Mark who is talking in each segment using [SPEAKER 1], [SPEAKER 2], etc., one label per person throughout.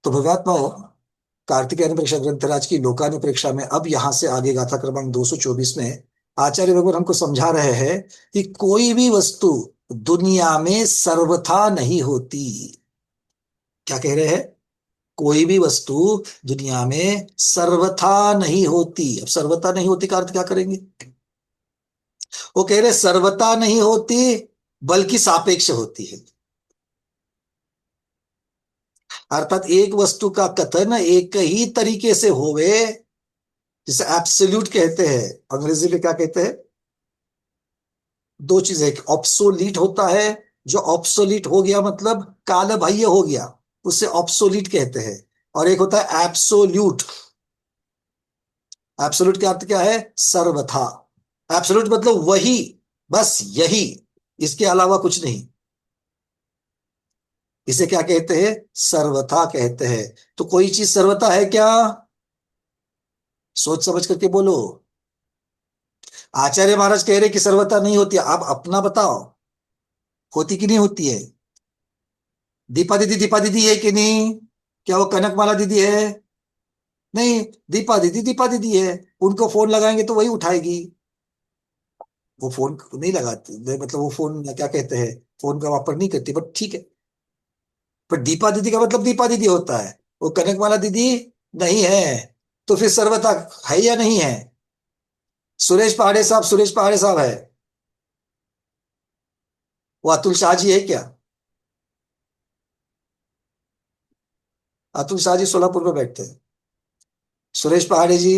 [SPEAKER 1] तो भव्यात्माओं, कार्तिकेय प्रेक्षा ग्रंथराज की लोकानुप्रेक्षा में अब यहां से आगे गाथा क्रमांक 224 में आचार्य भगवान हमको समझा रहे हैं कि कोई भी वस्तु दुनिया में सर्वथा नहीं होती। क्या कह रहे हैं? कोई भी वस्तु दुनिया में सर्वथा नहीं होती। अब सर्वथा नहीं होती का अर्थ क्या करेंगे? वो कह रहे सर्वथा नहीं होती, बल्कि सापेक्ष होती है। अर्थात एक वस्तु का कथन एक ही तरीके से होवे, जिसे एब्सोल्यूट कहते हैं। अंग्रेजी में क्या कहते हैं? दो चीजें, एक ऑब्सोलीट होता है, जो ऑब्सोलीट हो गया मतलब काल बाह्य हो गया, उसे ऑब्सोलीट कहते हैं। और एक होता है एब्सोल्यूट। एब्सोल्यूट का अर्थ क्या है? सर्वथा। एब्सोल्यूट मतलब वही, बस यही, इसके अलावा कुछ नहीं। इसे क्या कहते हैं? सर्वथा कहते हैं। तो कोई चीज सर्वथा है क्या? सोच समझ करके बोलो। आचार्य महाराज कह रहे कि सर्वथा नहीं होती, आप अपना बताओ, होती कि नहीं होती है? दीपा दीदी है कि नहीं? क्या वो कनकमाला दीदी है? नहीं। दीपा दीदी है। उनको फोन लगाएंगे तो वही उठाएगी। वो फोन नहीं लगाती, मतलब वो फोन क्या कहते हैं, फोन का वापर नहीं करती, बट ठीक है। पर दीपा दीदी का मतलब दीपा दीदी होता है, वो कनकमाला दीदी नहीं है। तो फिर सर्वथा है या नहीं है? सुरेश पहाड़े साहब है। वो अतुल शाह जी है क्या? अतुल शाह जी सोलापुर में बैठते हैं। सुरेश पहाड़े जी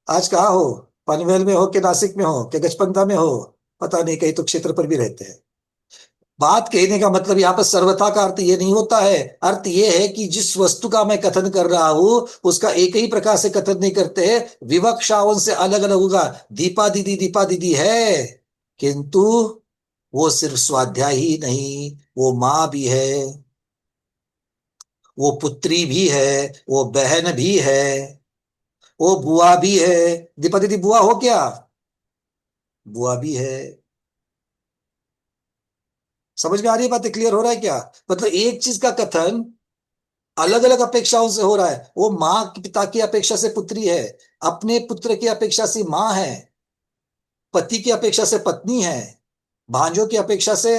[SPEAKER 1] आज कहाँ हो? पनवेल में हो कि नासिक में हो कि गजपंता में हो? पता नहीं, कहीं तो क्षेत्र पर भी रहते हैं। बात कहने का मतलब यहाँ पर सर्वथा का अर्थ ये नहीं होता है। अर्थ ये है कि जिस वस्तु का मैं कथन कर रहा हूं, उसका एक ही प्रकार से कथन नहीं करते हैं, विवक्षाओं से अलग अलग होगा। दीपा दीदी है, किंतु वो सिर्फ स्वाध्याय ही नहीं, वो माँ भी है, वो पुत्री भी है, वो बहन भी है, वो बुआ भी है। दीपा दीदी बुआ हो क्या? बुआ भी है। समझ में आ रही है बातें? क्लियर हो रहा है क्या? मतलब एक चीज का कथन अलग अलग अपेक्षाओं से हो रहा है। वो माँ पिता की अपेक्षा से पुत्री है, अपने पुत्र की अपेक्षा से माँ है, पति की अपेक्षा से पत्नी है, भांजों की अपेक्षा से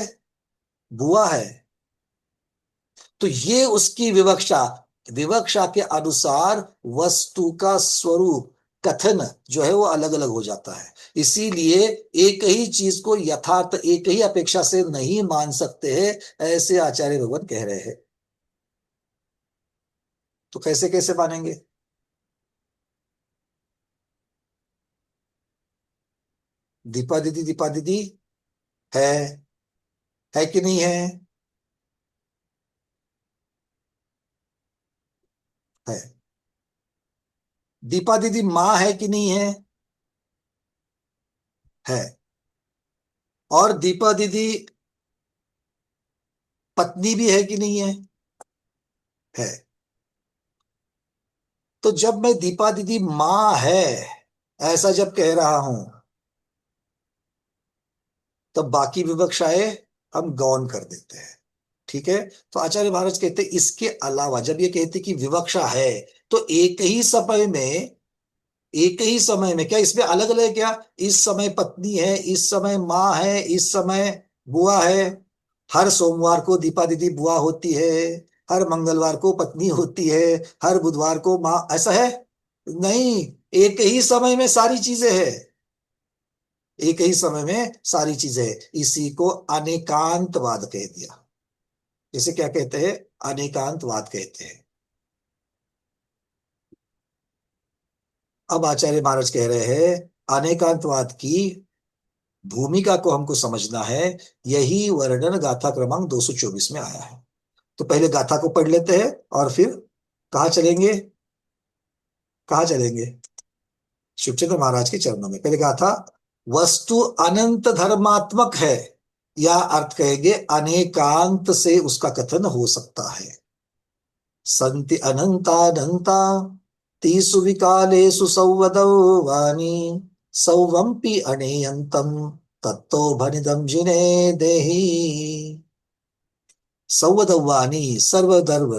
[SPEAKER 1] बुआ है। तो ये उसकी विवक्षा, विवक्षा के अनुसार वस्तु का स्वरूप, कथन जो है वो अलग अलग हो जाता है। इसीलिए एक ही चीज को यथार्थ एक ही अपेक्षा से नहीं मान सकते हैं, ऐसे आचार्य भगवान कह रहे हैं। तो कैसे कैसे मानेंगे? दीपा दीदी है कि नहीं है? है। दीपा दीदी माँ है कि नहीं है? है। और दीपा दीदी पत्नी भी है कि नहीं है? है। तो जब मैं दीपा दीदी माँ है ऐसा जब कह रहा हूं, तब बाकी विवक्षाएं हम गौण कर देते हैं। ठीक है। तो आचार्य महाराज कहते हैं इसके अलावा जब ये कहते कि विवक्षा है, तो एक ही समय में क्या इसमें अलग अलग है क्या? इस समय पत्नी है, इस समय माँ है, इस समय बुआ है। हर सोमवार को दीपा दीदी बुआ होती है, हर मंगलवार को पत्नी होती है, हर बुधवार को माँ, ऐसा है? नहीं। एक ही समय में सारी चीजें हैं। एक ही समय में सारी चीजें हैं। इसी को अनेकांतवाद कह दिया। इसे क्या कहते हैं? अनेकांतवाद कहते हैं। अब आचार्य महाराज कह रहे हैं अनेकांतवाद की भूमिका को हमको समझना है। यही वर्णन गाथा क्रमांक 224 में आया है। तो पहले गाथा को पढ़ लेते हैं और फिर कहाँ चलेंगे? कहाँ चलेंगे? शिवचंद्र महाराज के चरणों में। पहले गाथा, वस्तु अनंत धर्मात्मक है, या अर्थ कहेंगे अनेकांत से उसका कथन हो सकता है। संति अनंतानंता तीसु विकालेषु संवदौ वाणी सौवंपि अणेयंतम तत्तो भनिदम जिने देहि। सौवदौ वाणी सर्वधर्व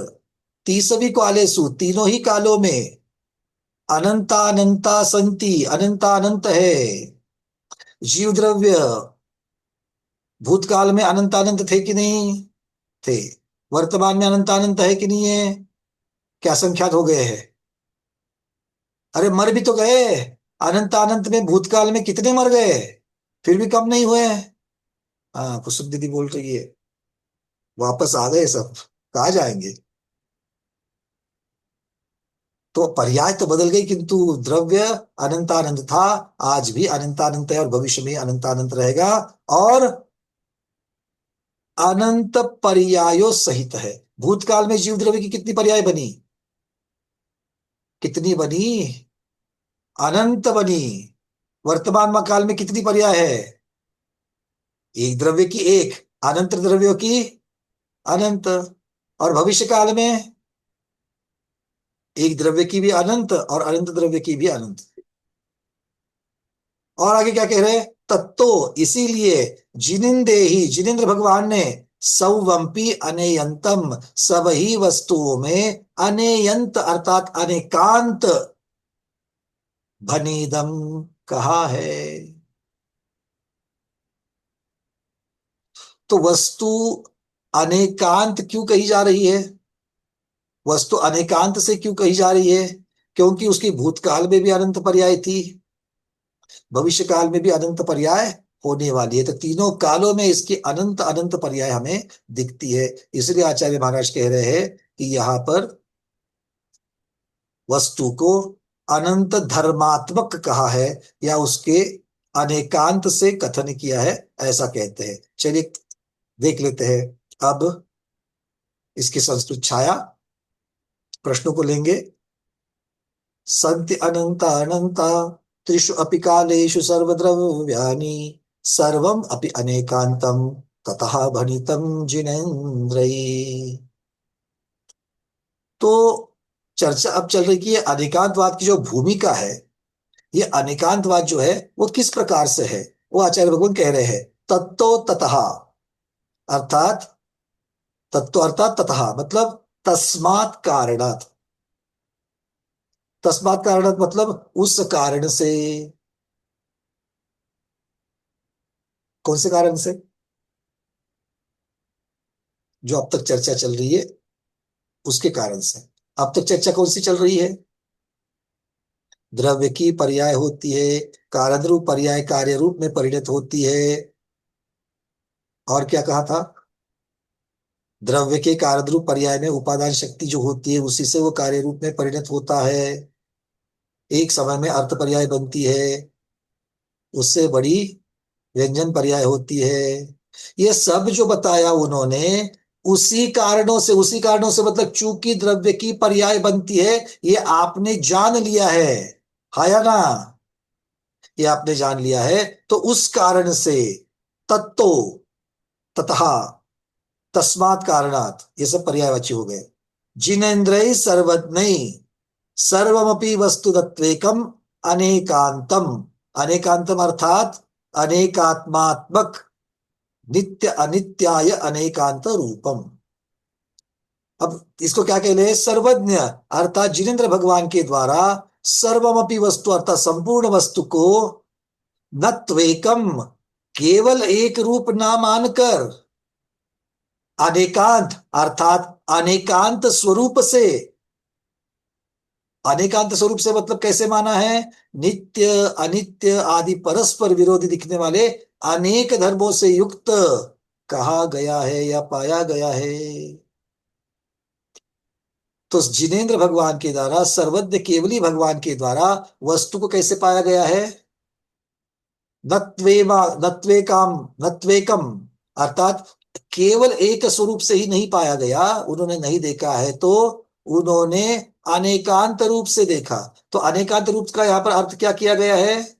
[SPEAKER 1] तीसवी कालेषु, तीनों ही कालों में, अनंतानंता संति, अनंतानंत है जीव द्रव्य। भूतकाल में अनंतानंत थे कि नहीं थे? वर्तमान में अनंतानंत है कि नहीं है? क्या संख्यात हो गए हैं? अरे मर भी तो गए। अनंतानंत में भूतकाल में कितने मर गए, फिर भी कम नहीं हुए। हाँ, कुसुम दीदी बोल रही है, वापस आ गए सब, कहाँ जाएंगे? तो पर्याय तो बदल गई, किंतु द्रव्य अनंतानंत था, आज भी अनंतानंत है और भविष्य में अनंतानंत रहेगा, और अनंत पर्यायों सहित है। भूतकाल में जीव द्रव्य की कितनी पर्याय बनी? कितनी बनी? अनंत बनी। वर्तमान में काल में कितनी पर्याय है? एक द्रव्य की एक, अनंत द्रव्यों की अनंत। और भविष्य काल में एक द्रव्य की भी अनंत और अनंत द्रव्य की भी अनंत। और आगे क्या कह रहे हैं? तत्तो, इसीलिए जिनिंदे ही, जिनेन्द्र भगवान ने सौवंपी अनेयंतम, सब ही वस्तुओं में अनेयंत अर्थात अनेकांत भनीदम कहा है। तो वस्तु अनेकांत क्यों कही जा रही है? वस्तु अनेकांत से क्यों कही जा रही है? क्योंकि उसकी भूतकाल में भी अनंत पर्याय थी, भविष्य काल में भी अनंत पर्याय होने वाली है। तो तीनों कालों में इसकी अनंत अनंत पर्याय हमें दिखती है। इसलिए आचार्य महाराज कह रहे हैं कि यहाँ पर वस्तु को अनंत धर्मात्मक कहा है, या उसके अनेकांत से कथन किया है, ऐसा कहते हैं। चलिए देख लेते हैं अब इसकी संस्कृत छाया। प्रश्नों को लेंगे। सन्ति अनंता अनंता त्रिषु अपि कालेषु सर्वद्रव्यानि सर्वम अपि अनेकांतम ततः भणितम जिनेन्द्रयी। तो चर्चा अब चल रही कि ये अनेकांतवाद की जो भूमिका है, ये अनेकांतवाद जो है वो किस प्रकार से है। वो आचार्य भगवान कह रहे हैं तत्तो ततः, अर्थात तत्व अर्थात ततः मतलब तस्मात् कारणात्। तस्मात् कारणात् मतलब उस कारण से। कौन से कारण से? जो अब तक चर्चा चल रही है उसके कारण से। अब तक चर्चा कौन सी चल रही है? द्रव्य की पर्याय होती है, कारण रूप पर्याय कार्य रूप में परिणत होती है। और क्या कहा था? द्रव्य के कारण रूप पर्याय में उपादान शक्ति जो होती है उसी से वो कार्य रूप में परिणत होता है, एक समय में अर्थ पर्याय बनती है, उससे बड़ी व्यंजन पर्याय होती है। ये सब जो बताया उन्होंने, उसी कारणों से मतलब चूंकि द्रव्य की पर्याय बनती है, ये आपने जान लिया है। हाँ या ना? ये आपने जान लिया है। तो उस कारण से तत्तो ततः तस्मात् कारणात् ये सब पर्यायवाची हो गए। जिनेन्द्रिय सर्वज्ञ सर्वमपि वस्तुतत्वेकम अनेकांतम, अनेकांतम अर्थात अनेकात्मात्मक नित्य अनित्याय अनेकांत रूपम। अब इसको क्या कह रहे हैं? सर्वज्ञ अर्थात जिनेन्द्र भगवान के द्वारा सर्वमपि वस्तु अर्थात संपूर्ण वस्तु को न त्वेकम केवल एक रूप ना मानकर, अनेकांत अर्थात अनेकांत स्वरूप से। अनेकांत स्वरूप से मतलब कैसे माना है? नित्य अनित्य आदि परस्पर विरोधी दिखने वाले अनेक धर्मों से युक्त कहा गया है या पाया गया है। तो जिनेन्द्र भगवान के द्वारा, सर्वज्ञ केवली भगवान के द्वारा वस्तु को कैसे पाया गया है? नत्वेमा नत्वेकाम नत्वेकम अर्थात केवल एक स्वरूप से ही नहीं पाया गया, उन्होंने नहीं देखा है तो उन्होंने अनेकांत रूप से देखा। तो अनेकांत रूप का यहाँ पर अर्थ क्या किया गया है?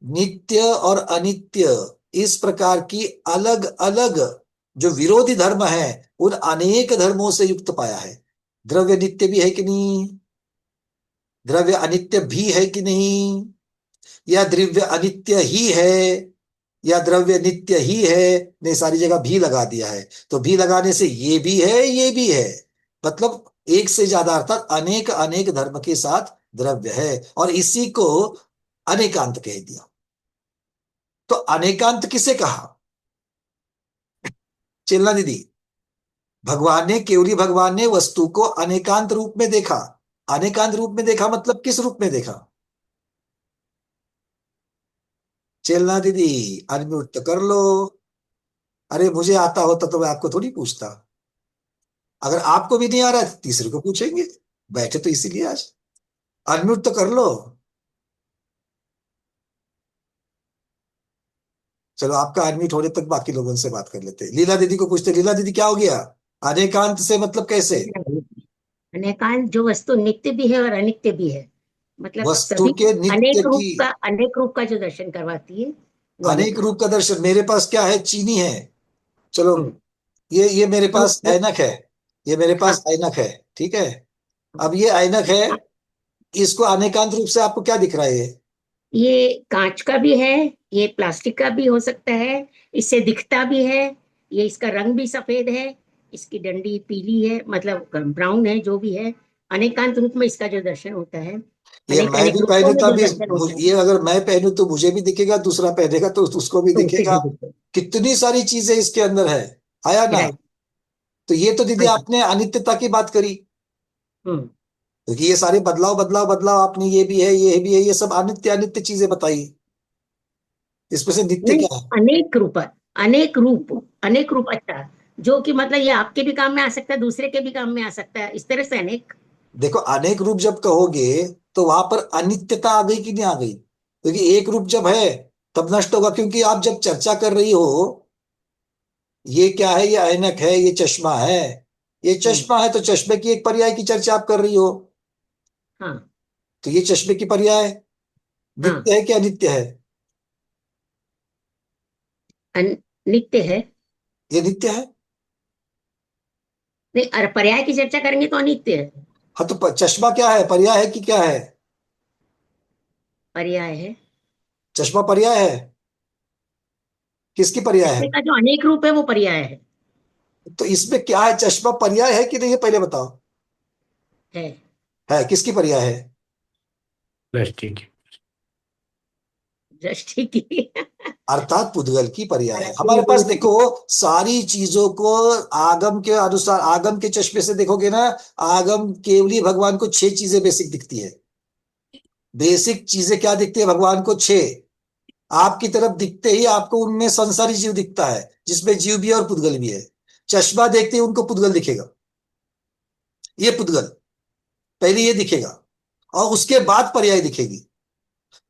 [SPEAKER 1] नित्य और अनित्य इस प्रकार की अलग अलग जो विरोधी धर्म है उन अनेक धर्मों से युक्त पाया है। द्रव्य नित्य भी है कि नहीं? द्रव्य अनित्य भी है कि नहीं? या द्रव्य अनित्य ही है या द्रव्य नित्य ही है? ने सारी जगह भी लगा दिया है, तो भी लगाने से ये भी है ये भी है, मतलब एक से ज्यादा अर्थात अनेक अनेक धर्म के साथ द्रव्य है, और इसी को अनेकांत कह दिया। तो अनेकांत किसे कहा? चलना दीदी, भगवान ने, केवली भगवान ने वस्तु को अनेकांत रूप में देखा। अनेकांत रूप में देखा मतलब किस रूप में देखा? चलना दीदी, अनम्यूट तो कर लो। अरे मुझे आता होता तो मैं आपको थोड़ी पूछता। अगर आपको भी नहीं आ रहा है तो तीसरे को पूछेंगे। बैठे तो इसीलिए आज। अनम्यूट तो कर लो। चलो, आपका अनम्यूट होने तक बाकी लोगों से बात कर लेते हैं। लीला दीदी को पूछते, लीला दीदी क्या हो गया? अनेकांत से मतलब कैसे?
[SPEAKER 2] अनेकांत जो वस्तु नित्य भी है और अनित्य भी है, मतलब
[SPEAKER 1] वस्तु
[SPEAKER 2] सभी
[SPEAKER 1] के नित्य की,
[SPEAKER 2] अनेक रूप का जो दर्शन करवाती है, वो
[SPEAKER 1] अनेक रूप
[SPEAKER 2] अनेकांत।
[SPEAKER 1] का दर्शन। मेरे पास क्या है? चीनी है। चलो,
[SPEAKER 2] हम्म।
[SPEAKER 1] ये मेरे
[SPEAKER 2] तो
[SPEAKER 1] पास ऐनक है। ये मेरे
[SPEAKER 2] हाँ,
[SPEAKER 1] पास ऐनक है। ठीक है। अब ये ऐनक है, इसको अनेकांत रूप से आपको क्या दिख रहा है? ये
[SPEAKER 2] ये कांच का भी है, ये प्लास्टिक का भी हो सकता है, इससे दिखता भी है, ये इसका रंग भी सफेद है, इसकी डंडी पीली है, मतलब ब्राउन है, जो भी है। अनेकांत रूप में इसका जो दर्शन होता है,
[SPEAKER 1] ये
[SPEAKER 2] अनेक
[SPEAKER 1] मैं
[SPEAKER 2] अनेक
[SPEAKER 1] भी
[SPEAKER 2] रूपों
[SPEAKER 1] पहनू
[SPEAKER 2] में जो
[SPEAKER 1] तभी,
[SPEAKER 2] दर्शन होता है,
[SPEAKER 1] ये अगर मैं पहनू तो मुझे भी दिखेगा, दूसरा पहनेगा तो उसको भी
[SPEAKER 2] तो उसे
[SPEAKER 1] दिखेगा।
[SPEAKER 2] भी दिखता है।
[SPEAKER 1] कितनी सारी चीजें इसके अंदर है। आया ना?
[SPEAKER 2] राइट।
[SPEAKER 1] तो ये तो दीदी
[SPEAKER 2] हाँ जी।
[SPEAKER 1] आपने अनित्यता की बात करी।
[SPEAKER 2] हम्म।
[SPEAKER 1] क्योंकि ये सारे बदलाव बदलाव बदलाव, आपने ये भी है, ये भी है, ये सब अनित्य अनित्य चीजें बताई। इसमें से नित्य
[SPEAKER 2] नहीं,
[SPEAKER 1] क्या है?
[SPEAKER 2] अनेक रूप, अनेक रूप, अनेक रूप, अच्छा, जो कि मतलब ये आपके भी काम में आ सकता है, दूसरे के भी काम में आ सकता है, इस तरह से अनेक।
[SPEAKER 1] देखो, अनेक रूप जब कहोगे तो वहां पर अनित्यता आ गई कि नहीं आ गई? क्योंकि एक रूप जब है तब नष्ट होगा। क्योंकि आप जब चर्चा कर रही हो, ये क्या है? ये ऐनक है, ये चश्मा है। ये
[SPEAKER 2] हम्म।
[SPEAKER 1] चश्मा है तो चश्मे की एक पर्याय की चर्चा आप कर रही हो।
[SPEAKER 2] हाँ।
[SPEAKER 1] तो ये चश्मे की पर्याय
[SPEAKER 2] हाँ।
[SPEAKER 1] नित्य है कि अनित्य है?
[SPEAKER 2] नित्य है।
[SPEAKER 1] ये नित्य है।
[SPEAKER 2] नहीं, अरे पर्याय की चर्चा करेंगे तो अनित्य है।
[SPEAKER 1] हाँ, तो चश्मा क्या है? पर्याय है कि क्या है?
[SPEAKER 2] पर्याय है।
[SPEAKER 1] चश्मा पर्याय है। किसकी पर्याय है?
[SPEAKER 2] चश्मे का जो अनेक रूप है वो पर्याय
[SPEAKER 1] तो इसमें क्या है? चश्मा पर्याय है कि नहीं, ये पहले बताओ।
[SPEAKER 2] है।
[SPEAKER 1] है, किसकी पर्याय है?
[SPEAKER 3] बस ठीक है।
[SPEAKER 2] दृष्टि की।
[SPEAKER 1] अर्थात पुद्गल की पर्याय है।
[SPEAKER 2] दृष्टि
[SPEAKER 1] हमारे पास
[SPEAKER 2] की।
[SPEAKER 1] देखो, सारी चीजों को आगम के अनुसार, आगम के चश्मे से देखोगे ना, आगम केवली भगवान को छह चीजें बेसिक दिखती है। बेसिक चीजें क्या दिखती है भगवान को? छह। आपकी तरफ दिखते ही आपको उनमें संसारी जीव दिखता है, जिसमें जीव भी है और पुद्गल भी है। चश्मा देखते ही उनको पुद्गल दिखेगा। ये पुद्गल पहले ये दिखेगा, और उसके बाद पर्याय दिखेगी।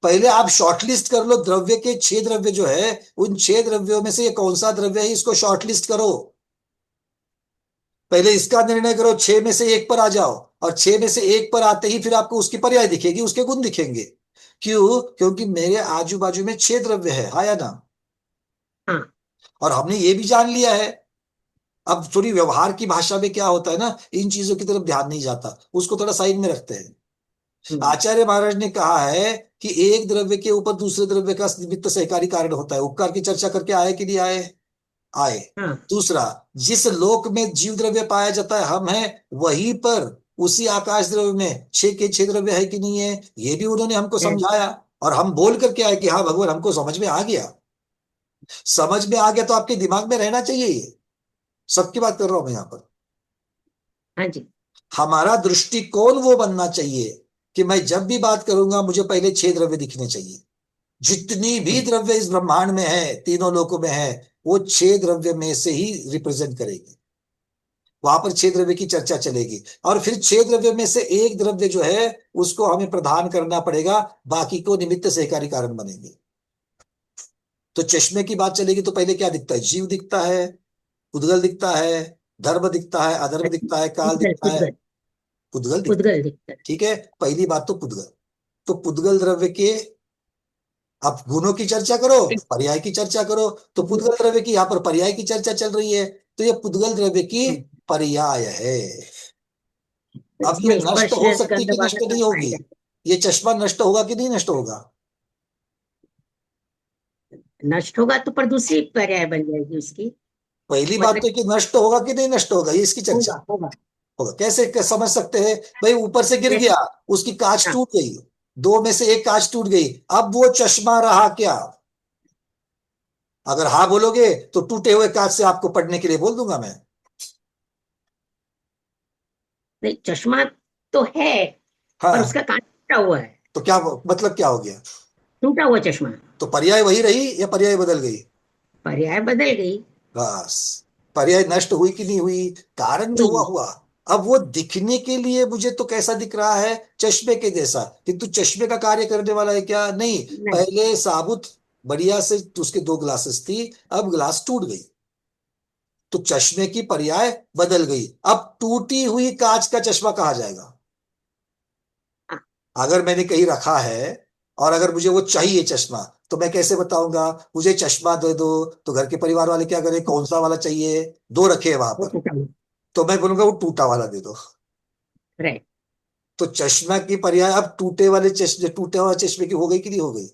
[SPEAKER 1] पहले आप शॉर्टलिस्ट कर लो, द्रव्य के छह द्रव्य जो है, उन छह द्रव्यों में से ये कौन सा द्रव्य है, इसको शॉर्टलिस्ट करो। पहले इसका निर्णय करो, छह में से एक पर आ जाओ। और छह में से एक पर आते ही फिर आपको उसकी पर्याय दिखेगी, उसके गुण दिखेंगे। क्यों? क्योंकि मेरे आजू बाजू में छह द्रव्य है। हाँ या ना?
[SPEAKER 2] हाँ।
[SPEAKER 1] और हमने ये भी जान लिया है। अब थोड़ी व्यवहार की भाषा में क्या होता है ना, इन चीजों की तरफ ध्यान नहीं जाता, उसको थोड़ा साइड में रखते हैं।
[SPEAKER 2] हम्म।
[SPEAKER 1] आचार्य महाराज ने कहा है कि एक द्रव्य के ऊपर दूसरे द्रव्य का निमित्त सहकारी कारण होता है। उपकार की चर्चा करके आए कि नहीं आए? आए।
[SPEAKER 2] हाँ।
[SPEAKER 1] दूसरा, जिस लोक में जीव द्रव्य पाया जाता है, हम हैं वहीं पर, उसी आकाश द्रव्य में छह के छह द्रव्य है कि नहीं है, ये भी उन्होंने हमको
[SPEAKER 2] है।
[SPEAKER 1] समझाया। और हम बोल करके आए कि हाँ भगवान, हमको समझ में आ गया। समझ में आ गया तो आपके दिमाग में रहना चाहिए ये। सबकी बात कर रहा हूं मैं यहाँ पर।
[SPEAKER 2] हाँ जी।
[SPEAKER 1] हमारा दृष्टिकोण वो बनना चाहिए कि मैं जब भी बात करूंगा मुझे पहले छह द्रव्य दिखने चाहिए। जितनी भी
[SPEAKER 2] हम्म।
[SPEAKER 1] द्रव्य इस ब्रह्मांड में है, तीनों लोकों में है, वो छह द्रव्य में से ही रिप्रेजेंट करेगी। वहां पर छह द्रव्य की चर्चा चलेगी। और फिर छह द्रव्य में से एक द्रव्य जो है, उसको हमें प्रदान करना पड़ेगा। बाकी को निमित्त सहकारी कारण बनेंगे। तो चश्मे की बात चलेगी तो पहले क्या दिखता है? जीव दिखता है, उद्गल दिखता है, धर्म दिखता है, अधर्म दिखता है, काल
[SPEAKER 2] पुद्गल
[SPEAKER 1] दिखता है,
[SPEAKER 2] पुद्गल।
[SPEAKER 1] पुद्गल दिखता है।
[SPEAKER 2] पुद्गल दिखता है।
[SPEAKER 1] ठीक है। पहली बात तो पुद्गल। तो पुद्गल द्रव्य के, अब गुणों की चर्चा करो, पर्याय की चर्चा करो। तो पुद्गल द्रव्य की यहाँ पर पर्याय की चर्चा चल रही है। तो ये पुद्गल द्रव्य की
[SPEAKER 2] हम्म।
[SPEAKER 1] पर्याय है।
[SPEAKER 2] तो
[SPEAKER 1] अब ये
[SPEAKER 2] इसमें
[SPEAKER 1] नष्ट
[SPEAKER 2] स्पर्श
[SPEAKER 1] हो सकती
[SPEAKER 2] गंध
[SPEAKER 1] कि
[SPEAKER 2] वाला
[SPEAKER 1] नष्ट
[SPEAKER 2] सब
[SPEAKER 1] नहीं होगी?
[SPEAKER 2] पाएगा।
[SPEAKER 1] ये चश्मा नष्ट होगा कि नहीं नष्ट होगा?
[SPEAKER 2] नष्ट होगा तो पर दूसरी पर्याय बन जाएगी उसकी।
[SPEAKER 1] पहली बात
[SPEAKER 2] मतलब
[SPEAKER 1] तो कि नष्ट होगा कि नहीं नष्ट होगा, ये इसकी चर्चा।
[SPEAKER 2] होगा होगा।
[SPEAKER 1] होगा। कैसे समझ सकते हैं भाई? ऊपर से गिर
[SPEAKER 2] जैसे
[SPEAKER 1] गया, उसकी कांच
[SPEAKER 2] हाँ,
[SPEAKER 1] टूट गई, दो में से एक कांच टूट गई, अब वो चश्मा रहा क्या? अगर हाँ बोलोगे तो टूटे हुए कांच से आपको पढ़ने के लिए बोल दूंगा मैं।
[SPEAKER 2] नहीं चश्मा तो है, पर
[SPEAKER 1] हाँ,
[SPEAKER 2] उसका कांच टूटा हुआ है।
[SPEAKER 1] तो क्या मतलब क्या हो गया?
[SPEAKER 2] टूटा हुआ चश्मा।
[SPEAKER 1] तो पर्याय वही रही या पर्याय बदल गई?
[SPEAKER 2] पर्याय बदल गई।
[SPEAKER 1] बस, पर्याय नष्ट हुई कि नहीं हुई? कारण जो हुआ
[SPEAKER 2] हुई।
[SPEAKER 1] हुआ। अब वो दिखने के लिए मुझे तो कैसा दिख रहा है? चश्मे के जैसा, किंतु चश्मे का कार्य करने वाला है क्या? नहीं।
[SPEAKER 2] नहीं।
[SPEAKER 1] पहले साबुत बढ़िया से उसके दो ग्लासेस थी, अब ग्लास टूट गई, तो चश्मे की पर्याय बदल गई। अब टूटी हुई कांच का चश्मा कहा जाएगा।
[SPEAKER 2] हाँ,
[SPEAKER 1] अगर मैंने कहीं रखा है और अगर मुझे वो चाहिए चश्मा, तो मैं कैसे बताऊंगा मुझे चश्मा दे दो? तो घर के परिवार वाले क्या करें, कौन सा वाला चाहिए? दो रखे हैं वहां
[SPEAKER 2] वो
[SPEAKER 1] पर,
[SPEAKER 2] टूटा हुआ।
[SPEAKER 1] तो मैं बोलूंगा वो टूटा वाला दे दो।
[SPEAKER 2] राइट।
[SPEAKER 1] तो चश्मा की पर्याय अब टूटे वाले चश्मे, टूटे हुआ चश्मे की हो गई कि नहीं हो गई?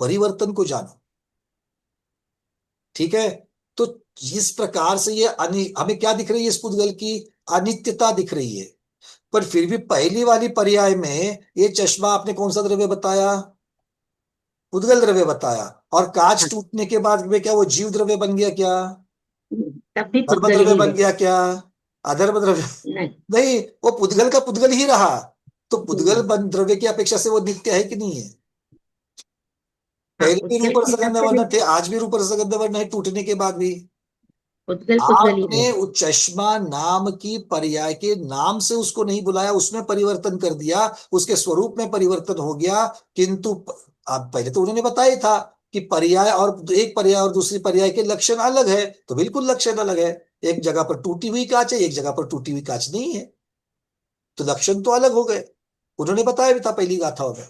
[SPEAKER 1] परिवर्तन को जानो। ठीक है। तो इस प्रकार से ये हमें क्या दिख रही है? इस पुद्गल की अनित्यता दिख रही है। पर फिर भी पहली वाली पर्याय में ये चश्मा आपने कौन सा द्रव्य बताया? पुद्गल द्रव्य बताया। और कांच
[SPEAKER 2] हाँ,
[SPEAKER 1] टूटने के बाद में क्या वो जीव द्रव्य बन गया क्या?
[SPEAKER 2] तब भी
[SPEAKER 1] धर्म
[SPEAKER 2] पुद्गल
[SPEAKER 1] द्रव्य
[SPEAKER 2] ही
[SPEAKER 1] बन
[SPEAKER 2] रहे।
[SPEAKER 1] गया क्या? अधर्म द्रव्य?
[SPEAKER 2] नहीं।
[SPEAKER 1] नहीं, वो पुद्गल का पुद्गल ही रहा। तो पुद्गल
[SPEAKER 2] हम्म,
[SPEAKER 1] बन द्रव्य की अपेक्षा से वो नित्य है कि नहीं है?
[SPEAKER 2] हाँ,
[SPEAKER 1] पहले भी
[SPEAKER 2] पुद्गल
[SPEAKER 1] रूप
[SPEAKER 2] के हिसाब
[SPEAKER 1] रसगंध
[SPEAKER 2] से
[SPEAKER 1] वर्ण थे,
[SPEAKER 2] देखो।
[SPEAKER 1] आज भी रूप रसगंध वर्ण है टूटने के बाद भी।
[SPEAKER 2] पुद्गल पुद्गल ही
[SPEAKER 1] आपने
[SPEAKER 2] रहे।
[SPEAKER 1] उस चश्मा नाम की पर्याय के नाम से उसको नहीं बुलाया, उसमें परिवर्तन कर दिया, उसके स्वरूप में परिवर्तन हो गया। किंतु आप पहले तो उन्होंने बताया था कि पर्याय और एक पर्याय और दूसरी पर्याय के लक्षण अलग है, तो बिल्कुल लक्षण अलग है। एक जगह पर टूटी हुई कांच है, एक जगह पर टूटी हुई कांच नहीं है, तो लक्षण तो अलग हो गए। उन्होंने बताया भी था पहली गाथाओं में।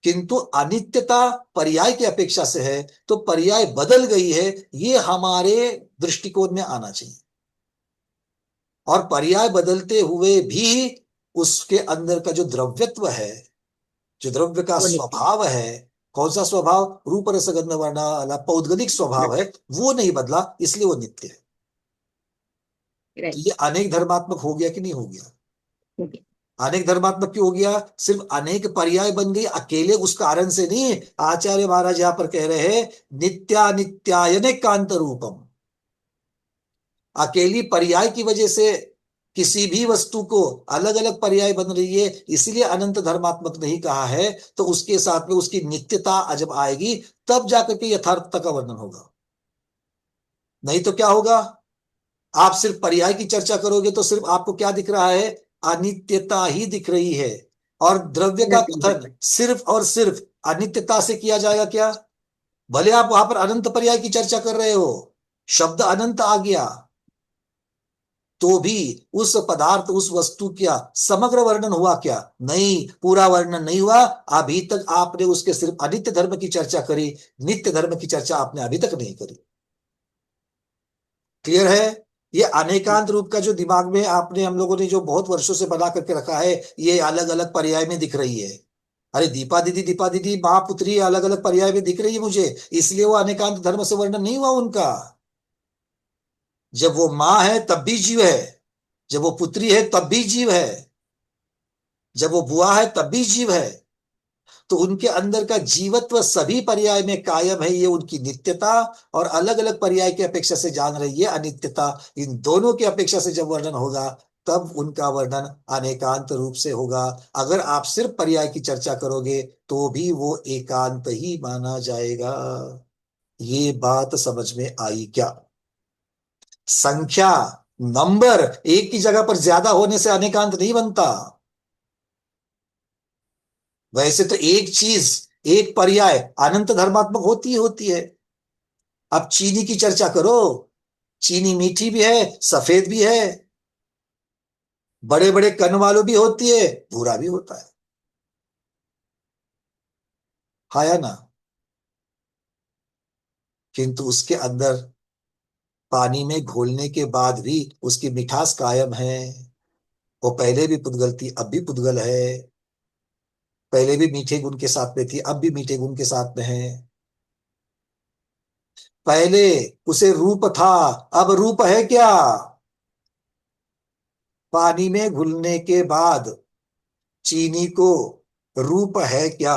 [SPEAKER 1] किंतु अनित्यता पर्याय की अपेक्षा से है, तो पर्याय बदल गई है, ये हमारे दृष्टिकोण में आना चाहिए। और पर्याय बदलते हुए भी उसके अंदर का जो द्रव्यत्व है, जो द्रव्य का
[SPEAKER 2] वो नित्य
[SPEAKER 1] स्वभाव है, कौन सा स्वभाव? रूप रसगंध वर्ण वाला पौद्गलिक
[SPEAKER 2] है।
[SPEAKER 1] स्वभाव है, वो नहीं बदला, इसलिए वो नित्य है। तो
[SPEAKER 2] राइट।
[SPEAKER 1] ये अनेक धर्मात्मक हो गया कि नहीं हो गया?
[SPEAKER 2] ओके।
[SPEAKER 1] अनेक धर्मात्मक क्यों हो गया? सिर्फ अनेक पर्याय बन गई अकेले उस कारण से नहीं। आचार्य महाराज यहां पर कह रहे हैं नित्यानित्यायनेकांत रूपम। अकेली पर्याय की वजह से किसी भी वस्तु को अलग अलग पर्याय बन रही है, इसलिए अनंत धर्मात्मक नहीं कहा है। तो उसके साथ में उसकी नित्यता जब आएगी, तब जाकर के यथार्थता का वर्णन होगा। नहीं तो क्या होगा? आप सिर्फ पर्याय की चर्चा करोगे तो सिर्फ आपको क्या दिख रहा है? अनित्यता ही दिख रही है। और द्रव्य का कथन सिर्फ और सिर्फ अनित्यता से किया जाएगा क्या? भले आप वहां पर अनंत पर्याय की चर्चा कर रहे हो, शब्द अनंत आ गया, तो भी उस पदार्थ, उस वस्तु का समग्र वर्णन हुआ क्या? नहीं, पूरा वर्णन नहीं हुआ। अभी तक आपने उसके सिर्फ अनित्य धर्म की चर्चा करी, नित्य धर्म की चर्चा आपने अभी तक नहीं करी। क्लियर है? ये अनेकांत रूप का जो दिमाग में आपने, हम लोगों ने जो बहुत वर्षों से बना करके रखा है, ये अलग अलग पर्याय में दिख रही है। अरे दीपा दीदी माँ पुत्री अलग अलग पर्याय में दिख रही है मुझे, इसलिए वो अनेकांत धर्म से वर्णन नहीं हुआ उनका। जब वो माँ है तब भी जीव है, जब वो पुत्री है तब भी जीव है, जब वो बुआ है तब भी जीव है। तो उनके अंदर का जीवत्व सभी पर्याय में कायम है, ये उनकी नित्यता। और अलग अलग पर्याय की अपेक्षा से जान रही है अनित्यता। इन दोनों की अपेक्षा से जब वर्णन होगा, तब उनका वर्णन अनेकांत रूप से होगा। अगर आप सिर्फ पर्याय की चर्चा करोगे, तो भी वो एकांत ही माना जाएगा। ये बात समझ में आई क्या? संख्या, नंबर एक की जगह पर ज्यादा होने से अनेकांत नहीं बनता। वैसे तो एक चीज, एक पर्याय अनंत धर्मात्मक होती ही होती है। अब चीनी की चर्चा करो, चीनी मीठी भी है, सफेद भी है, बड़े बड़े कण वालों भी होती है, भूरा भी होता है। हाँ या ना? किंतु उसके अंदर पानी में घोलने के बाद भी उसकी मिठास कायम है। वो पहले भी पुद्गल थी, अब भी पुद्गल है। पहले भी मीठे गुण के साथ में थी, अब भी मीठे गुण के साथ में है। पहले उसे रूप था, अब रूप है क्या? पानी में घुलने के बाद चीनी को रूप है क्या?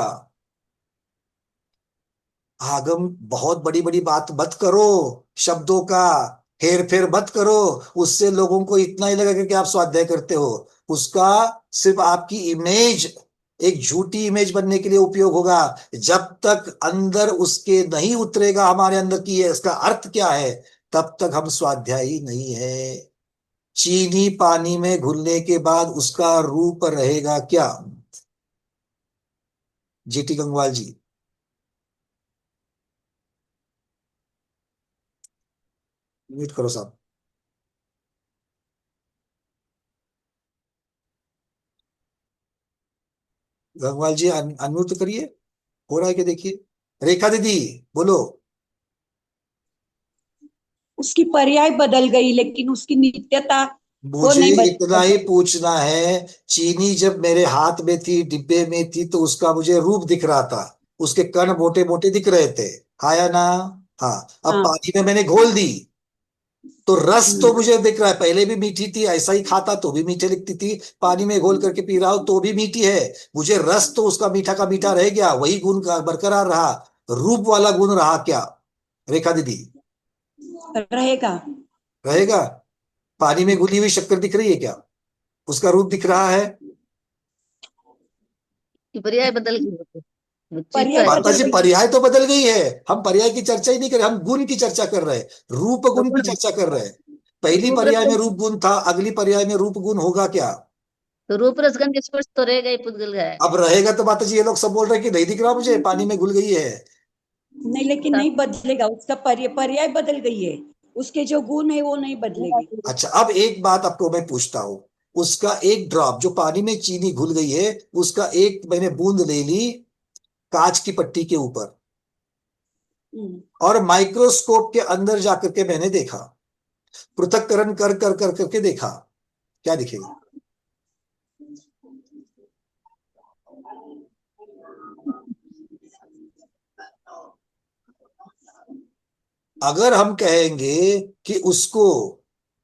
[SPEAKER 1] आगम, बहुत बड़ी बड़ी बात मत करो, शब्दों का हेर फेर मत करो। उससे लोगों को इतना ही लगेगा कि आप स्वाध्याय करते हो। उसका सिर्फ आपकी इमेज, एक झूठी इमेज बनने के लिए उपयोग होगा। जब तक अंदर उसके नहीं उतरेगा हमारे अंदर की ये इसका अर्थ क्या है, तब तक हम स्वाध्यायी नहीं है। चीनी पानी में घुलने के बाद उसका रूप रहेगा क्या? जीटी गंगवाल जी। म्यूट करो साहब। गंगवाल जी अनम्यूट तो करिए। हो रहा है कि देखिए। रेखा दीदी, बोलो।
[SPEAKER 4] उसकी पर्याय बदल गई लेकिन उसकी नित्यता वो
[SPEAKER 1] मुझे
[SPEAKER 4] नहीं
[SPEAKER 1] इतना ही
[SPEAKER 4] बदल।
[SPEAKER 1] पूछना है, चीनी जब मेरे हाथ में थी, डिब्बे में थी, तो उसका मुझे रूप दिख रहा था, उसके कण मोटे मोटे दिख रहे थे। हाँ या ना? हाँ। अब
[SPEAKER 4] हाँ।
[SPEAKER 1] पानी में मैंने घोल दी, तो रस तो
[SPEAKER 4] हम्म।
[SPEAKER 1] मुझे दिख रहा है। पहले भी मीठी थी, ऐसा ही खाता तो भी मीठे लिखती थी, पानी में घोल करके पी रहा हूं तो भी मीठी है। मुझे रस तो उसका मीठा का मीठा रह गया, वही गुण का बरकरार रहा। रूप वाला गुण रहा क्या? रेखा दीदी।
[SPEAKER 4] रहेगा।
[SPEAKER 1] रहेगा। पानी में घुली हुई शक्कर दिख रही है क्या? उसका रूप दिख रहा है?
[SPEAKER 2] कि पर्याय बदल गई होती, वो चीज तो
[SPEAKER 4] पर्याय
[SPEAKER 2] ऐसी
[SPEAKER 1] माता
[SPEAKER 4] बदल
[SPEAKER 1] जी,
[SPEAKER 4] गई।
[SPEAKER 1] पर्याय तो बदल गई है। हम पर्याय की चर्चा ही नहीं कर रहे, हम गुण की चर्चा कर रहे हैं। रूप
[SPEAKER 2] तो
[SPEAKER 1] गुण की
[SPEAKER 2] गुण,
[SPEAKER 1] चर्चा कर रहे हैं। पहली
[SPEAKER 2] रूप
[SPEAKER 1] पर्याय में
[SPEAKER 2] रस,
[SPEAKER 1] रूप गुण था, अगली पर्याय में रूप गुण होगा क्या?
[SPEAKER 2] तो रूप रसगंध स्पर्श तो रहेगा ही, पुद्गल है।
[SPEAKER 1] अब रहेगा तो माता जी, ये लोग सब बोल रहे हैं कि नहीं दिख रहा मुझे, पानी में घुल गई है।
[SPEAKER 4] नहीं, लेकिन नहीं बदलेगा, उसका पर्याय बदल गई है। उसके जो गुण है वो नहीं बदलेगी।
[SPEAKER 1] अच्छा, अब एक बात आपको मैं पूछता हूं। उसका एक ड्रॉप जो पानी में चीनी घुल गई है, उसका एक मैंने बूंद ले ली कांच की पट्टी के ऊपर,
[SPEAKER 4] हम्म।
[SPEAKER 1] और माइक्रोस्कोप के अंदर जाकर के मैंने देखा, पृथक्करण कर कर कर करके देखा, क्या दिखेगा? अगर हम कहेंगे कि उसको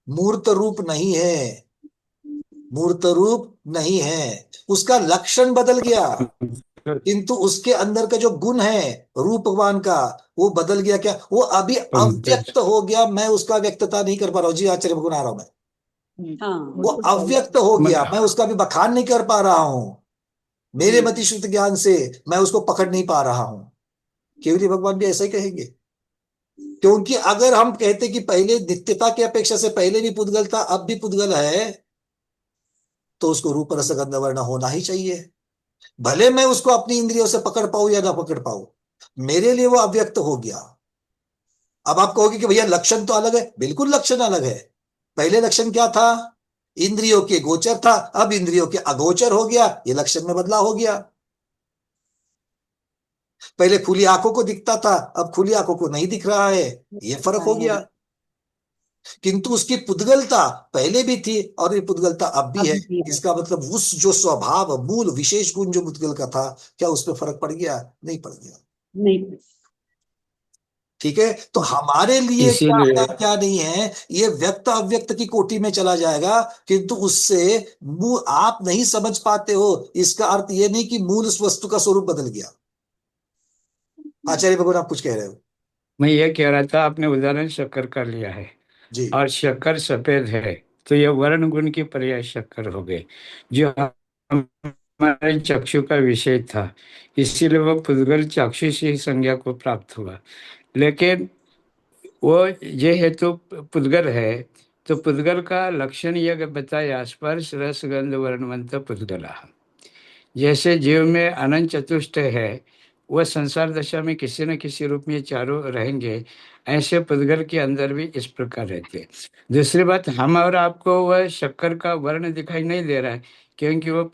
[SPEAKER 1] मूर्त रूप नहीं है, मूर्त रूप नहीं है, उसका लक्षण बदल गया, किंतु उसके अंदर का जो गुण है रूप भगवान का, वो बदल गया क्या? वो अभी
[SPEAKER 3] पंकज,
[SPEAKER 1] अव्यक्त हो गया, मैं उसका व्यक्तता नहीं कर पा रहा हूँ। जी आचार्य भगवान आ रहा हूं मैं।
[SPEAKER 4] हाँ।
[SPEAKER 1] वो अव्यक्त हो
[SPEAKER 3] मैं
[SPEAKER 1] गया, मैं उसका भी बखान नहीं कर पा रहा हूं। मेरे
[SPEAKER 4] हम्म।
[SPEAKER 1] मति शुद्ध ज्ञान से मैं उसको पकड़ नहीं पा रहा हूं। केवली भगवान भी ऐसा ही कहेंगे। क्योंकि अगर हम कहते कि पहले नित्यता की अपेक्षा से पहले भी पुद्गल था, अब भी पुद्गल है, तो उसको रूप रस गंध वर्ण होना ही चाहिए। भले मैं उसको अपनी इंद्रियों से पकड़ पाऊं या ना पकड़ पाऊं, मेरे लिए वो अव्यक्त हो गया। अब आप कहोगे कि भैया लक्षण तो अलग है, बिल्कुल लक्षण अलग है। पहले लक्षण क्या था? इंद्रियों के गोचर था, अब इंद्रियों के अगोचर हो गया, ये लक्षण में बदलाव हो गया। पहले खुली आंखों को दिखता था, अब खुली आंखों को नहीं दिख रहा है, ये फर्क हो गया। किंतु उसकी पुद्गलता पहले भी थी और ये पुद्गलता अब भी है।
[SPEAKER 2] अब भी है।
[SPEAKER 1] इसका मतलब उस जो स्वभाव मूल विशेष गुण जो पुद्गल का था, क्या उसमें फर्क पड़ गया? नहीं पड़ गया।
[SPEAKER 4] नहीं।
[SPEAKER 1] ठीक है, तो हमारे लिए क्या
[SPEAKER 3] इसीलिए
[SPEAKER 1] है क्या नहीं है, ये व्यक्त अव्यक्त की कोटि में चला जाएगा। किंतु उससे आप नहीं समझ पाते हो, इसका अर्थ ये नहीं कि मूल उस वस्तु का स्वरूप बदल गया। आचार्य भगवान, आप कुछ कह रहे हो?
[SPEAKER 3] मैं ये कह रहा था, आपने उदाहरण शक्कर का लिया है
[SPEAKER 1] जी।
[SPEAKER 3] और शक्कर सफेद है, तो ये वर्ण गुण की पर्याय शक्कर हो गए, जो हमारे चक्षु का विषय था। इसीलिए वो पुद्गल चाक्षुषी संज्ञा को प्राप्त हुआ। लेकिन वो ये हेतु पुद्गल है, तो पुद्गल का लक्षण यह बताया, स्पर्श रस गंध वर्णवंत पुद्गला। जैसे जीव में अनंत चतुष्ट है, वह संसार दशा में किसी न किसी रूप में ये चारों रहेंगे, ऐसे पुद्गल के अंदर भी इस प्रकार रहते हैं। दूसरी बात, हम और आपको वह शक्कर का वर्ण दिखाई नहीं दे रहा है, क्योंकि वो